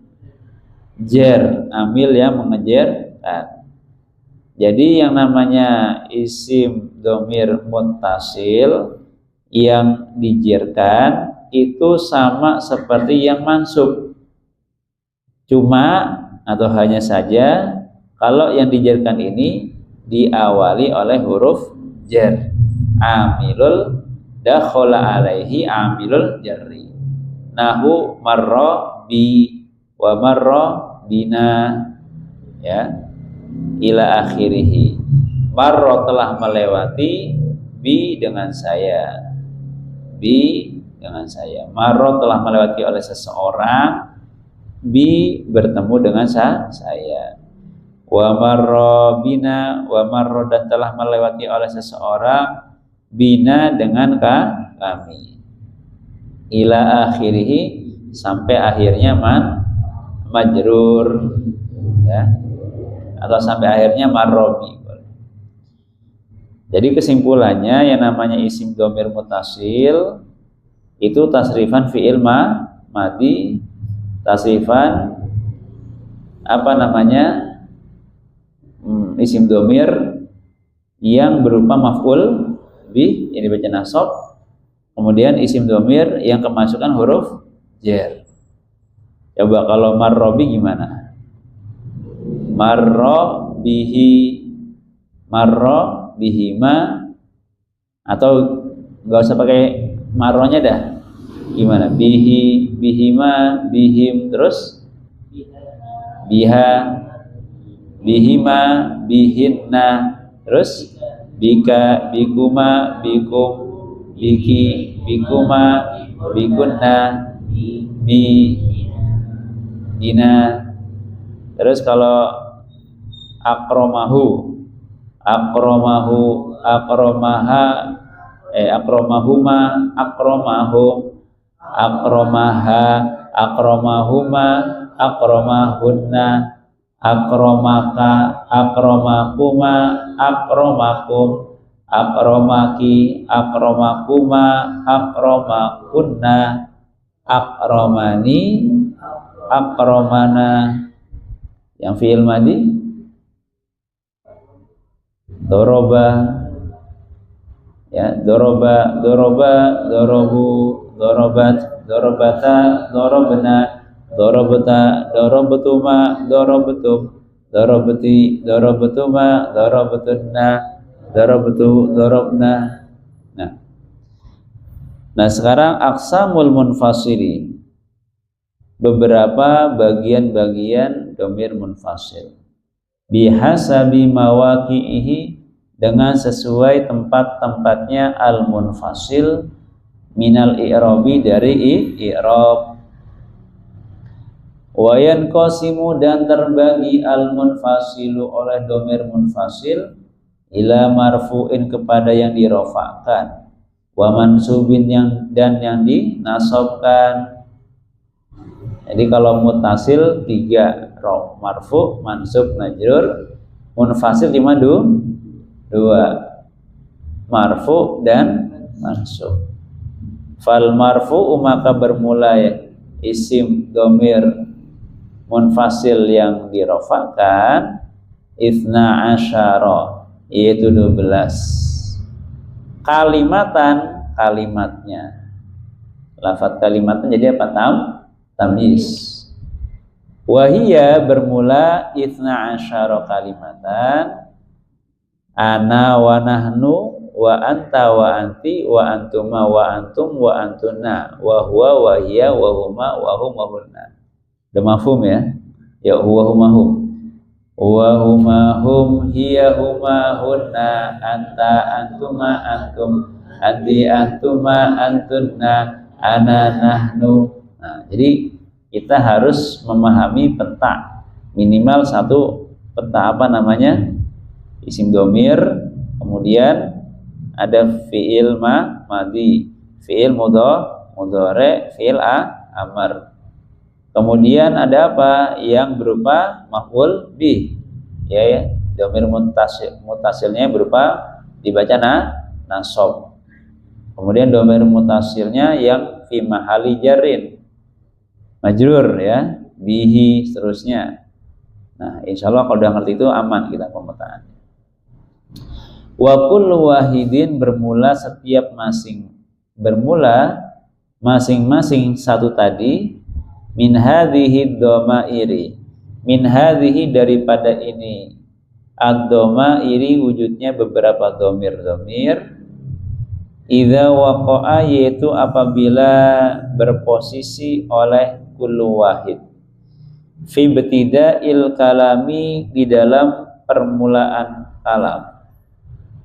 jar, amil yang mengejarkan. Jadi yang namanya isim domir muttasil yang dijarkan itu sama seperti yang mansub, cuma atau hanya saja kalau yang dijarkan ini diawali oleh huruf jar, amilul dakhala alaihi amilul jarri, nahu marra bi wa marra bina ya ila akhirih. Marra telah melewati, bi dengan saya, marra telah melewati oleh seseorang, bi bertemu dengan saya, wa marra bina, wa marra dan telah melewati oleh seseorang bina dengan kami, ila akhirih sampai akhirnya majrur ya, atau sampai akhirnya marrobi. Jadi kesimpulannya yang namanya isim domir mutasil itu tasrifan fi'il madi, tasrifan isim domir yang berupa maf'ul bih yang dibaca nasab, kemudian isim domir yang kemasukan huruf jar. Coba kalau marrobi gimana? Marro bihima, atau nggak usah pakai marronya dah, gimana? Bihima, bihim, terus biha, bihima, bihinna, terus bika, bikuma, bikum, biki, bikuma, bikunna, bina. Terus kalau akromahu, akromaha, Akromahuma, akromahum, akromaha, akromahuma, akromahunna, akromaka, akromakuma, akromakum, akromaki, akromakuma, akromakunna, akromani, akromana. Yang fi'il madi doroba, ya, doroba, doroba, dorobu, dorobat, dorobata, dorobna, dorobata, dorobetuma, dorobetum, dorobeti, dorobetuma, dorobetunna, dorobetu, dorobna. Nah sekarang aqsamul munfasili, beberapa bagian-bagian dhamir munfasil, bihasabi mawaqi'ihi, dengan sesuai tempat-tempatnya al munfasil, minal i'rabi, dari i'rab. Wa yanqasimu, dan terbagi al munfasilu oleh dhamir munfasil, ila marfu'in, kepada yang dirofakkan, wa mansubin, dan yang dinasabkan. Jadi kalau mutasil 3, marfu, mansub, majrur. Munfasil cuma 2, marfu dan mansub. Fal marfu, maka bermula isim dhamir munfasil yang dirofakkan, itsna asyara, yaitu 12. Kalimatan, kalimatnya. Lafaz kalimatan jadi apa? Tamyiz. Wahia, bermula itsna asyara kalimatan, ana wa nahnu wa anta wa anti wa antuma wa antum wa antuna wa huwa wa hiya wa huma wa hum wa hunna. Udah mafhum ya? Ya, huwa huma hum, wa huma hum, hiya huma hunna, anta antuma antum, anti antuma antunna, ana nahnu. Nah, jadi kita harus memahami peta, minimal satu peta, apa namanya? Isim dhamir, kemudian ada fi'il madi, fi'il mudhari, fi'il amr. Kemudian ada apa? Yang berupa maf'ul bih. Ya, dhamir mutasilnya berupa dibaca nasab. Kemudian dhamir mutasilnya yang fi mahali jarrin, majrur, ya, bihi, seterusnya. Nah, insya Allah kalau udah ngerti itu aman kita pemetaan. Wa kullu wahidin, bermula setiap masing-masing satu tadi, min hadhihi dhamairi, min hadhihi, daripada ini, ad-dhamairi, wujudnya beberapa dhamir, idza waqa'a, yaitu apabila berposisi oleh kullu wahid, fi ibtida'il kalami, di dalam permulaan kalam.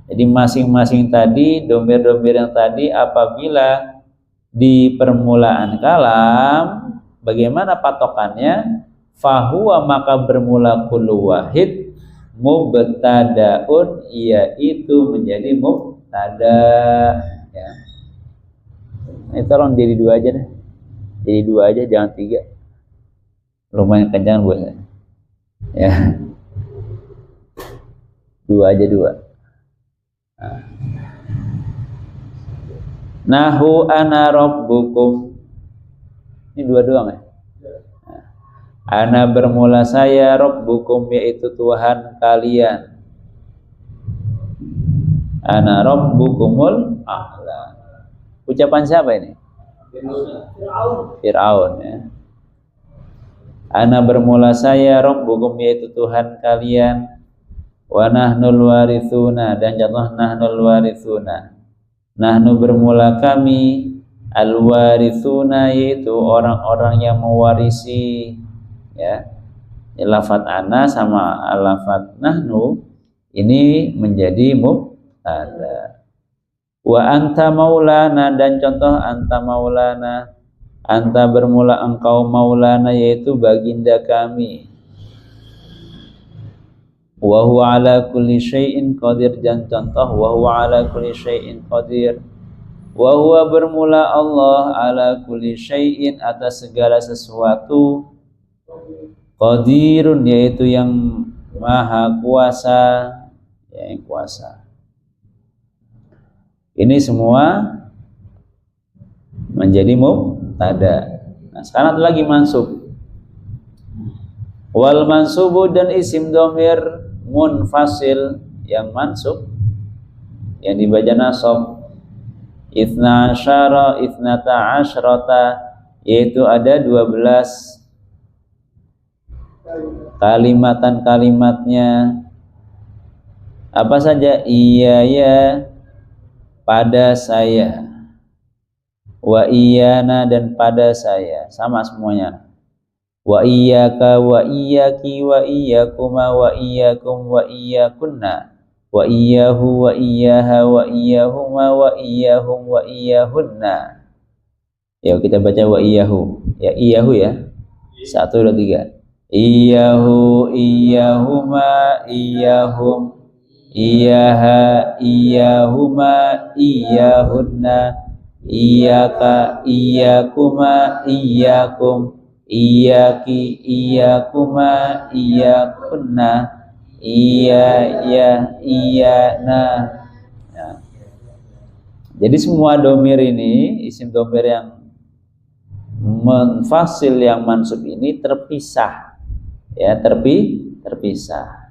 Jadi masing-masing tadi, dhamir-dhamir yang tadi, apabila di permulaan kalam, bagaimana patokannya? Fahuwa, maka bermula kullu wahid, mubtada'un, yaitu menjadi mubtada. Ya. Ini tolong jadi 2 aja deh. Jadi 2 aja, jangan 3. Lumayan kencang buat saya. Ya. 2 aja, 2. Nahu ana rabbukum. Ini 2 doang ya. Ana, bermula saya, rabbukum, yaitu Tuhan kalian. Ana rabbukumul a'la. Ucapan siapa ini? Fir'aun, ya. Ana, bermula saya, rabbukum, yaitu Tuhan kalian. Wa nahnul warithuna, dan contoh nahnul warithuna. Nahnu, bermula kami, al warithuna, yaitu orang-orang yang mewarisi. Ya, lafaz ana sama lafaz nahnu ini menjadi mubtada. Wa anta maulana, dan contoh anta maulana. Anta, bermula engkau, maulana, yaitu baginda kami. Wa huwa ala kulli syai'in qadir, dan contoh wa huwa ala kulli syai'in qadir, Wa huwa bermula Allah ala kulli syai'in atas segala sesuatu, qadirun yaitu yang maha kuasa, yang kuasa. Ini semua menjadi mubtada. Nah, sekarang ada lagi mansub. Wal mansubu dan isim dhamir munfasil yang mansub yang dibaca nasab. Itsna asyara, itsnata asyrata, yaitu ada 12 kalimatan-kalimatnya. Apa saja? Iya ya, pada saya, wa iyana dan pada saya, sama semuanya. Wa iyyaka wa iyyaki wa iyyakuma wa iyyakum wa iyyakunna wa iyyahu wa iyyaha wa iyyahuma wa iyyahum wa iyyahunna. Ya, kita baca wa iyyahu. Ya, iyyahu ya. 1 2 3. Iyyahu, iyyahuma, iyyahum, iyyaha, iyyahuma, iyyahunna, iyyaka, iyyakuma, iyyakum, iyyaki, iyyakuma, iyyakunna, iya ya iya nah. Ya. Jadi semua domir ini, isim domir yang munfasil yang mansub ini terpisah, ya, terpisah.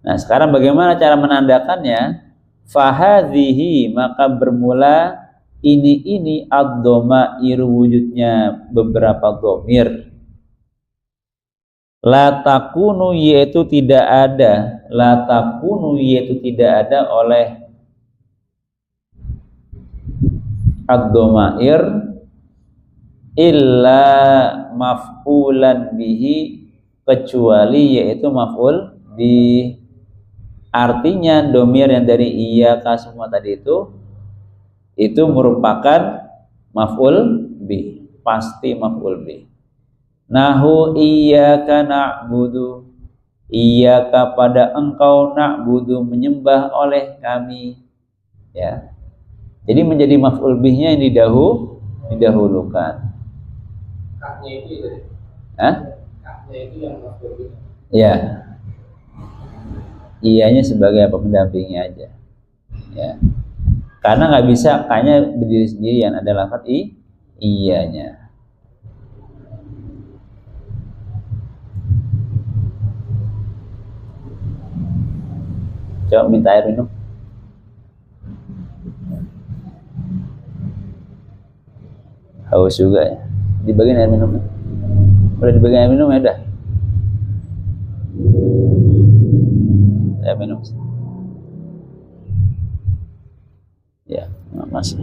Nah, sekarang bagaimana cara menandakannya? Fahadhihi, maka bermula ini ad-dhamair, wujudnya beberapa domir. La takunu, yaitu tidak ada, la takunu yaitu tidak ada oleh ad-dhamair illa maf'ulan bihi, kecuali yaitu maf'ul bi. Artinya domir yang dari iyyaka semua tadi itu merupakan maf'ul bi, pasti maf'ul bi. Nahu iyyaka na'budu, iyyaka pada engkau, na'budu menyembah oleh kami, ya. Jadi menjadi maf'ul bihnya yang didahulukan. Kaknya itu ya? Hah? Kaknya itu yang maf'ul bih. Ya. Iyanya sebagai apa, pendampingnya aja. Ya. Karena nggak bisa kayaknya berdiri sendirian, ada lafaz iyanya. Coba minta air minum. Haus juga ya. Dibagiin air minumnya. Udah dibagiin air minum ya udah. Air minum. Ya, masih.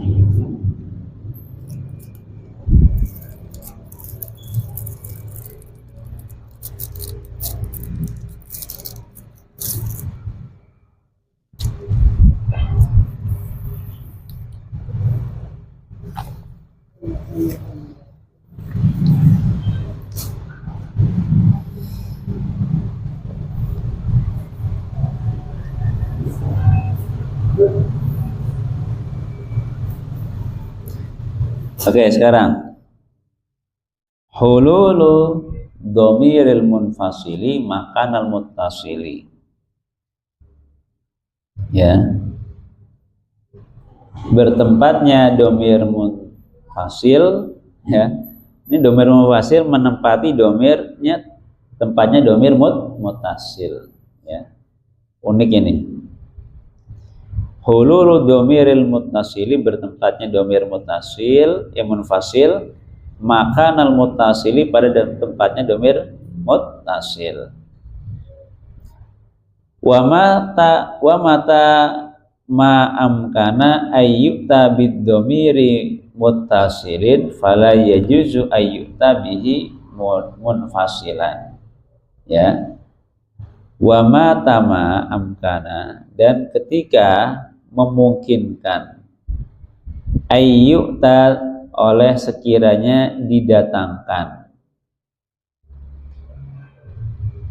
Oke, sekarang hululu dhamiril munfasili makanal muttasili. Ya. Bertempatnya dhamir munfasil, ya. Ini dhamir munfasil menempati dhamirnya, tempatnya dhamir muttasil, ya. Unik ini. Hululu dhamiril muttasili, bertempatnya dhamir muttasil yang munfasil, makanal muttasili pada tempatnya dhamir muttasil. Wa mata ma amkana ayyuta bid dhamiri muttasilin fala yajuzu ayyuta bihi munfasilan, ya. Wa mata ma amkana, dan ketika memungkinkan ayyuta oleh sekiranya didatangkan,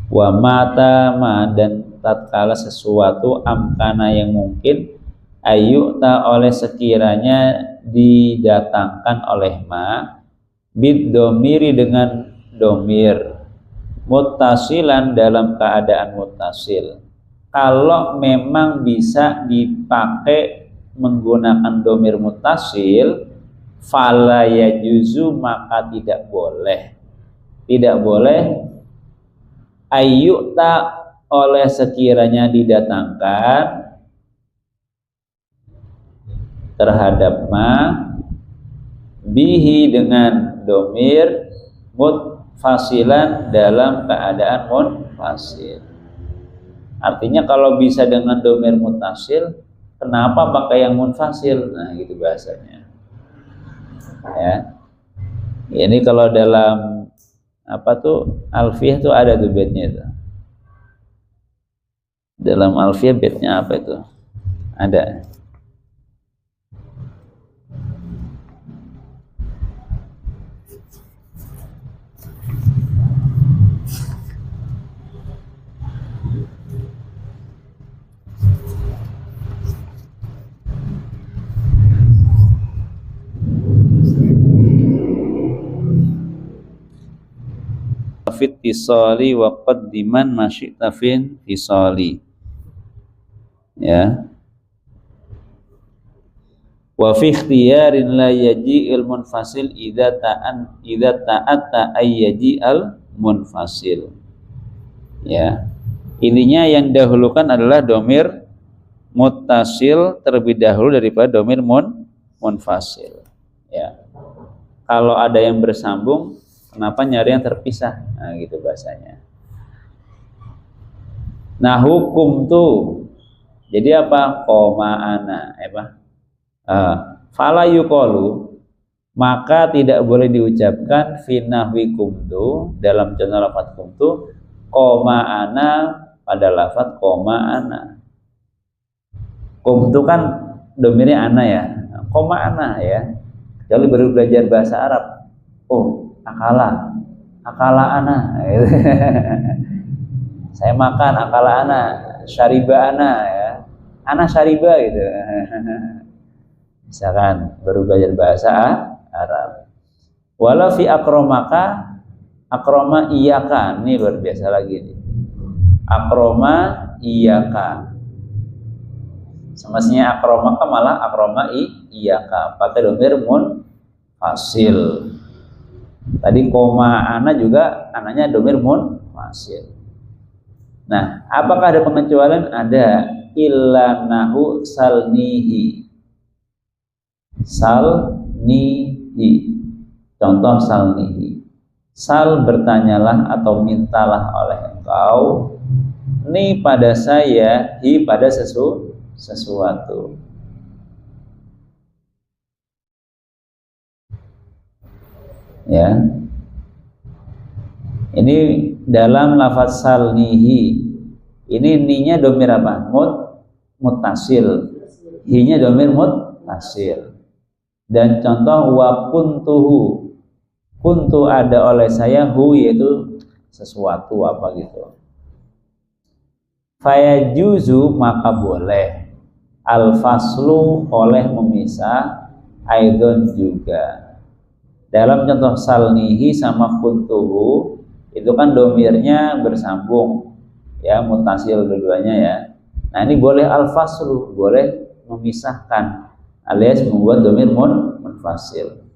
wa mata ma, dan tatkala sesuatu amkana yang mungkin ayyuta oleh sekiranya didatangkan oleh ma bid domiri dengan domir muttasilan dalam keadaan muttasil. Kalau memang bisa dipakai menggunakan domir muttasil, fala yajuzu, maka tidak boleh ayyuta oleh sekiranya didatangkan terhadap ma bihi dengan domir mutfasilan dalam keadaan munfasil. Artinya kalau bisa dengan domir mutasil, kenapa pakai yang munfasil? Nah, gitu bahasanya. Ya. Ini kalau dalam Alfiyah tuh ada tuh baitnya itu. Dalam Alfiyah baitnya apa itu? Ada. Fit tisali wa qaddiman masyi'ta fin tisali. Ya. Wa fi ikhtiyarin la yaji'il munfasil idza ta'atta ay yaji'al munfasil. Ya. Intinya yang dahulukan adalah domir muttasil terlebih dahulu daripada domir munfasil. Ya. Kalau ada yang bersambung, kenapa nyari yang terpisah? Nah, gitu bahasanya. Nah, hukum tuh jadi apa? Koma ana, fala yuqalu, maka tidak boleh diucapkan fi nahwi kumtu dalam contoh lafaz kumtu koma ana pada lafaz koma ana. Kumtu kan domirnya ana ya. Koma ana ya. Kalau baru belajar bahasa Arab, akala ana gitu. Saya makan akala ana, syariba ana ya. Ana syariba gitu. Misalkan baru belajar bahasa Arab. Wala fi akromaka, akroma iyaka. Ini luar biasa lagi nih. Akroma iyaka. Semestinya akromaka malah akroma iyaka. Pakai domir munfasil. Tadi koma ana juga ananya domir munfasil. Nah, apakah ada pengecualian? Ada. Illa nahu salnihi. Salnihi. Contoh salnihi. Sal, bertanyalah atau mintalah oleh engkau. Ni pada saya, hi pada sesuatu. Ya, ini dalam lafaz salnihi, ini ninya domir apa? Muttasil, hinya domir muttasil. Dan contoh wa kuntuhu, kuntu ada oleh saya, hu yaitu sesuatu apa gitu. Fayajuzu, maka boleh al faslu, oleh memisah, aidon juga. Dalam contoh salnihi sama kuntuhu itu kan domirnya bersambung ya, mutasil dua-duanya ya. Nah, ini boleh al-faslu, boleh memisahkan alias membuat domir munfasil.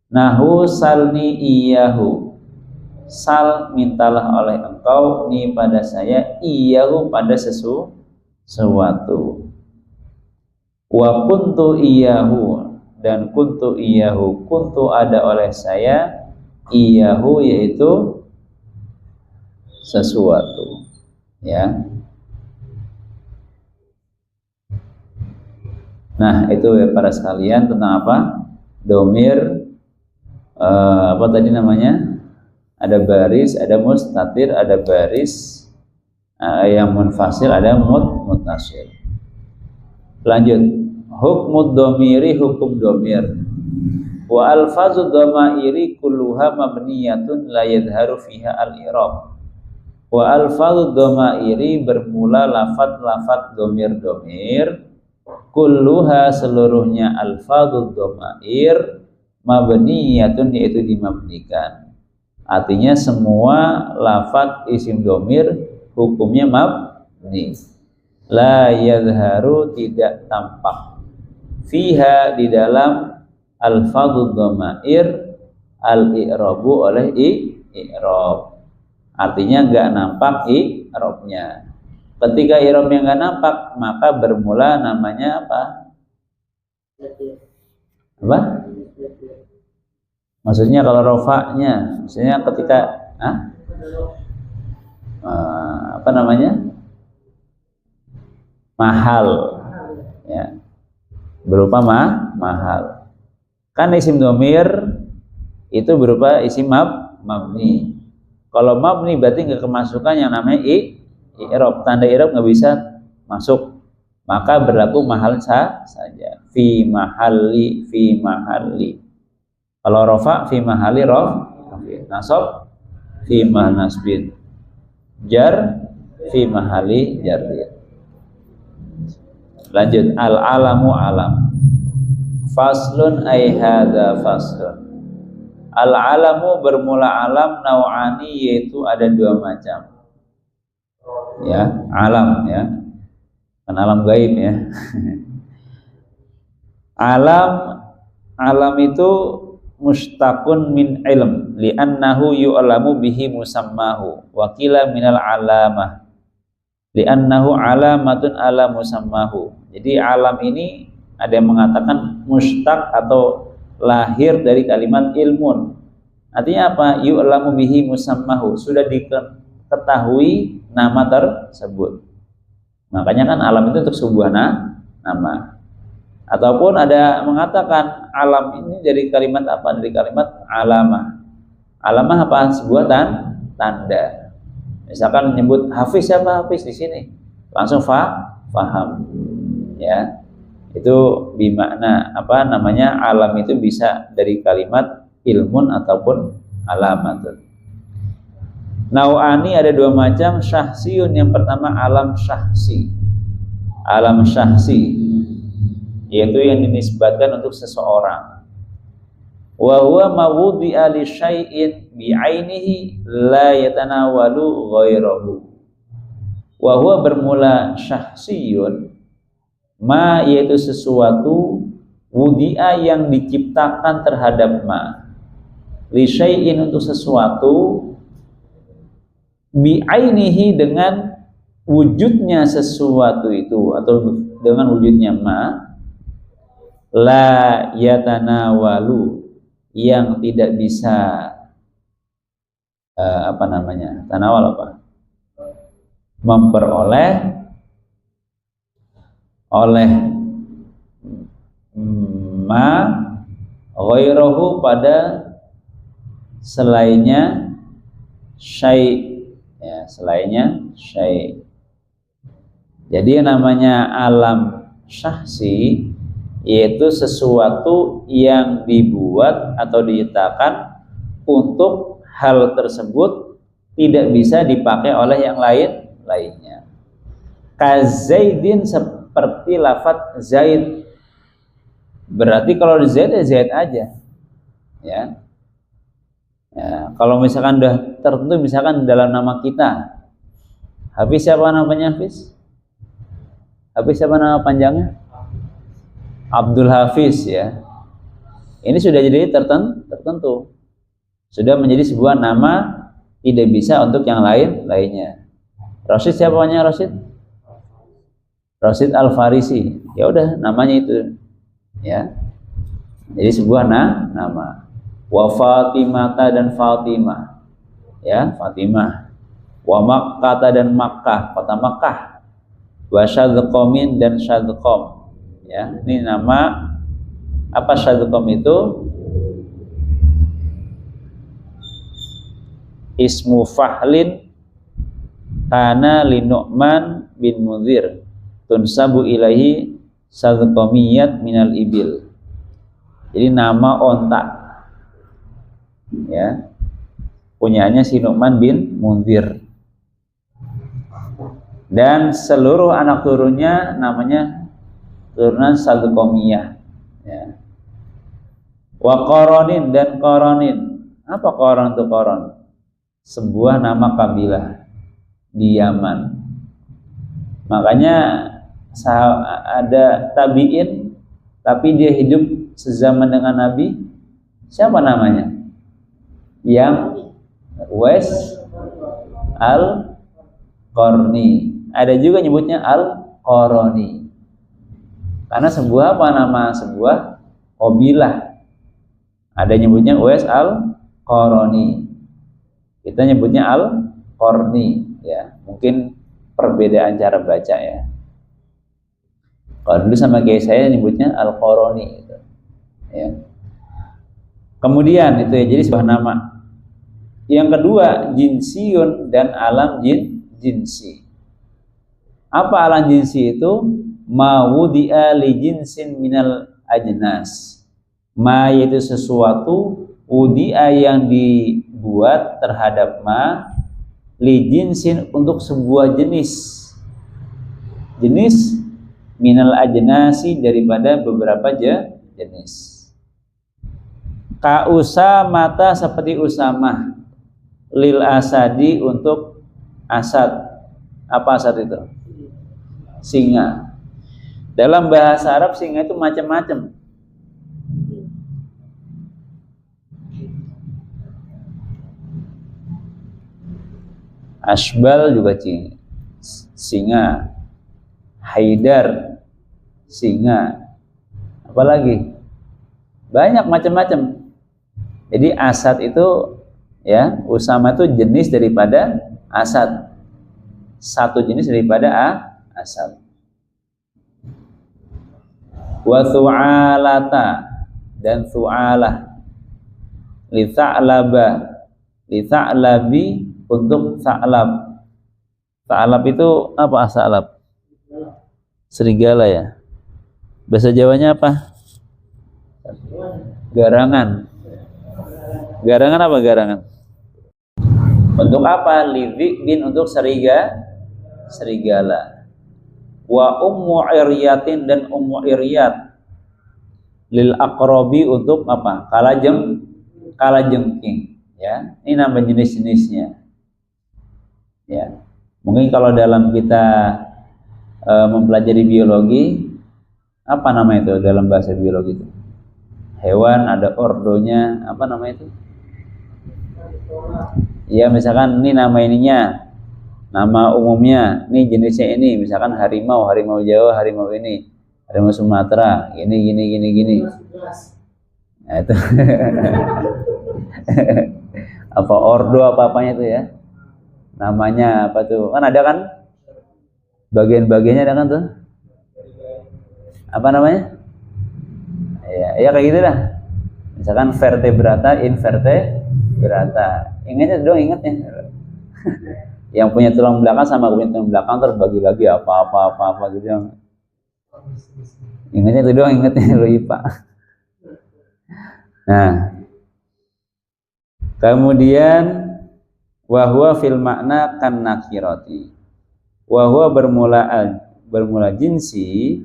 Nahu salni iyahu, sal mintalah oleh engkau ni pada saya, iyahu pada sesuatu. Wa kuntu iyahu, dan kuntu iyahu, kuntu ada oleh saya, iyahu yaitu sesuatu ya. Nah, itu ya para sekalian tentang apa? Domir apa tadi namanya? Ada baris, ada mustatir, ada baris yang munfasil, ada muttasil. Lanjut. Hukmud domiri, hukum domir. Wa alfazud domairi kulluha mabniyatun la yadharu fiha al-i'rab. Wa alfazud domairi, bermula lafad domir kulluha seluruhnya alfadud dhamair mabniyatun yaitu dimabnikan. Artinya semua lafaz isim domir hukumnya mabni. La yadharu tidak tampak. Fiha di dalam alfadud dhamair al-i'rabu oleh i'rab. Artinya enggak nampak i'rabnya. Ketika i'rabnya enggak nampak, maka bermula namanya apa? Apa? Maksudnya kalau rofaknya, maksudnya ketika apa namanya? Mahal, ya, berupa mahal. Kan isim domir itu berupa isim mabni. Kalau mabni berarti nggak kemasukan yang namanya i'rab, tanda i'rab nggak bisa masuk, maka berlaku mahal saja. Fi mahalli. Kalau rofa fi mahalli nasab fi nasbin, jar fi mahalli jarrin. Lanjut, al-alamu alam. Faslun ay hadza faslun. Al-alamu bermula alam nau'ani yaitu ada dua macam. Ya, alam ya. Kan alam gaib ya. Alam itu mustaqun min ilm li'annahu yu'lamu bihi musammahu wa qila minal alamah li'annahu alamatun ala musammahu. Jadi alam ini ada yang mengatakan mustaq atau lahir dari kalimat ilmun. Artinya apa? Yu'lamu bihi musammahu, sudah diketahui nama tersebut. Makanya kan alam itu untuk sebuah nama. Ataupun ada mengatakan alam ini dari kalimat apa? Dari kalimat alamah. Alamah apa? Sebuah tanda. Misalkan menyebut Hafiz, siapa Hafiz di sini? Langsung faham. Ya. Itu bimakna apa namanya? Alam itu bisa dari kalimat ilmun ataupun alamatun. Nau'ani ada dua macam, syahsiyun yang pertama alam syahsi. Alam syahsi yaitu yang dinisbatkan untuk seseorang. Wa huwa mawudi'a li syai'in bi'ainihi la yatanawalu ghairahu. Wa huwa bermula syahsiyun ma yaitu sesuatu wudi'a yang diciptakan terhadap ma. Li syai'in untuk sesuatu bi'ainihi dengan wujudnya sesuatu itu atau dengan wujudnya ma. La yatanawalu yang tidak bisa apa namanya? Tanawal apa? Memperoleh oleh ma ghairahu pada selainnya syai', ya, selainnya syai'. Jadi yang namanya alam syahsi yaitu sesuatu yang dibuat atau diciptakan untuk hal tersebut tidak bisa dipakai oleh yang lainnya. Kazaidin seperti lafadz Zaid. Berarti kalau Zaid ya Zaid aja. Ya. Ya, kalau misalkan udah tertentu misalkan dalam nama kita. Hafiz siapa namanya Hafiz? Hafiz siapa nama panjangnya? Abdul Hafiz ya. Ini sudah jadi tertentu. Sudah menjadi sebuah nama, tidak bisa untuk yang lainnya. Rasid siapa namanya Rasid? Rasid Al-Farisi. Ya udah namanya itu. Ya. Jadi sebuah nama. Wa Fatimata dan Fatimah. Ya, Fatimah. Wa Makkah dan Makkah, kota Makkah. Wa Syadqamin dan Syadqam. Ya, ini nama apa Syadqam itu? Ismu Fahlin kana li Nu'man bin Munzir tunsabu ilaihi Syadqamiyat minal ibil. Jadi nama onta. Ya. Punyanya si Nu'man bin Munzir. Dan seluruh anak turunnya namanya turunan Salqomiyah. Ya. Wa Qoronin dan Qoronin. Apa Qoron itu Qoron? Sebuah nama kabilah di Yaman. Makanya ada tabi'in tapi dia hidup sezaman dengan Nabi. Siapa namanya? Yang Uwais Al-Qarni. Ada juga nyebutnya Al-Qaroni. Karena sebuah apa nama sebuah kabilah. Ada nyebutnya Uwais Al-Qaroni. Kita nyebutnya Al-Qarni ya. Mungkin perbedaan cara baca ya. Kalau dulu sama kayak saya nyebutnya Al-Qaroni gitu. Ya. Kemudian itu ya, jadi sebuah nama. Yang kedua, jinsiyun dan alam jinsi. Apa alam jinsi itu? Ma wudi'a li jinsin minal ajnas. Ma yaitu sesuatu, wudi'a yang dibuat terhadap ma, li jinsin untuk sebuah jenis. Jenis minal ajnasi daripada beberapa jenis. Ka Usamata seperti Usamah, lil asadi untuk asad. Apa asad itu? Singa. Dalam bahasa Arab singa itu macam-macam. Asbal juga singa. Haidar singa. Apalagi? Banyak macam-macam. Jadi asad itu ya, Usama itu jenis daripada asad. Satu jenis daripada asad. Wa thu'alata dan thu'alah. Li tha'labi untuk tha'lab. Tha'lab itu apa tha'lab? Serigala ya. Bahasa Jawanya apa? Garangan. Garangan apa garangan? Untuk apa? Lidhi'bin untuk serigala. Wa ummu iryatin dan ummu iryat. Lil aqrabi untuk apa? Kalajengking. Ya, ini nama jenis-jenisnya. Ya, mungkin kalau dalam kita mempelajari biologi, apa nama itu dalam bahasa biologi itu? Hewan ada ordonya, apa nama itu? Ya, misalkan ini nama ininya, nama umumnya, ini jenisnya ini, misalkan harimau Jawa, harimau ini, harimau Sumatera, gini. Nah, itu. Apa ordo apa-apanya itu ya? Namanya apa tuh? Kan ada kan? Bagian-bagiannya ada kan tuh? Apa namanya? Ya kayak gitu dah. Misalkan vertebrata, invertebrata. Ingatnya dong, ingatnya. Yang punya tulang belakang sama punya tulang belakang terbagi-bagi apa gitu. Ingatnya itu doang, ingatnya lo IPA. Nah, kemudian wahwa fil makna kan nakirati. Wahwa bermula jinsi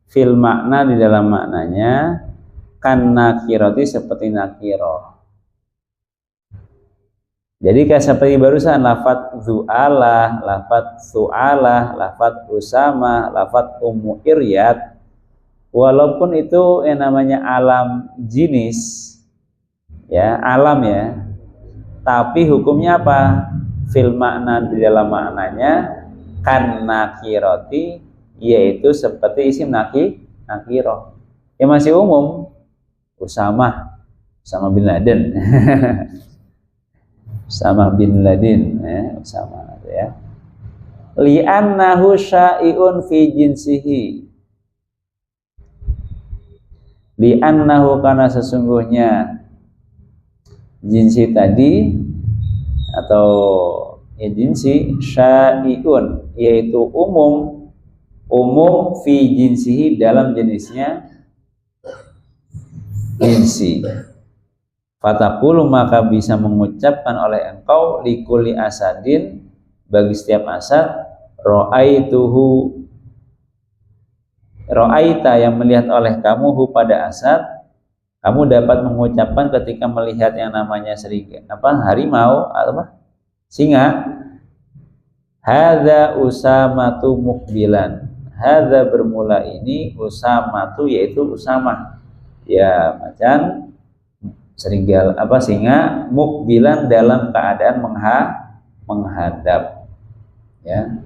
fil makna di dalam maknanya kan nakirati seperti nakiroh. Jadi kayak seperti barusan lafat zu'alah, lafat su'alah, lafat usama, lafat ummu iryat, walaupun itu yang namanya alam jenis ya, alam ya, tapi hukumnya apa? Fil makna di dalam maknanya kan nakirati, yaitu seperti isim nakiroh. Ya masih umum. Usama bin Laden. Usama bin Laden ya, Usama ya. Li'annahu syai'un fi jinsihi. Li'annahu karena sesungguhnya jinsi tadi atau ya jinsi syai'un yaitu umum fi jinsihi dalam jenisnya jinsi. Fatakulu maka bisa mengucapkan oleh engkau likuli asadin bagi setiap asad ro'aituhu Ra'aita yang melihat oleh kamu hu pada asad, kamu dapat mengucapkan ketika melihat yang namanya harimau atau singa, hadza usamatu mukbilan. Hadza bermula ini, usamatu yaitu Usamah. Ya, macan singa mukbilan dalam keadaan menghadap. Ya.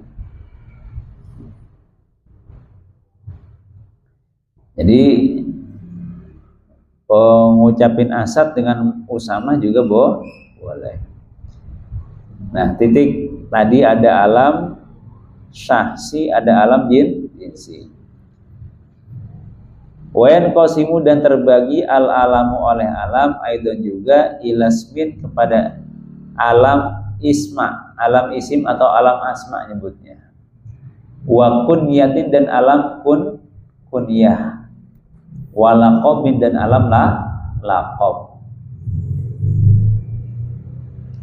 Jadi pengucapin asad dengan Usamah juga boleh. Nah, titik tadi ada alam syahsi, ada alam jinsi. Wayan qasimu dan terbagi al-alamu oleh alam aidon juga ilasmin kepada alam isma, alam isim atau alam asma nyebutnya. Wa kunyatin dan alam kunyah. Wa laqabin dan alam laqab.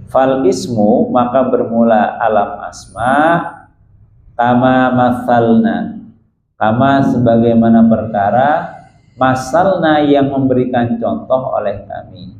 Fal ismu maka bermula alam asma kama masalna, kama sebagaimana perkara masalna yang memberikan contoh oleh kami.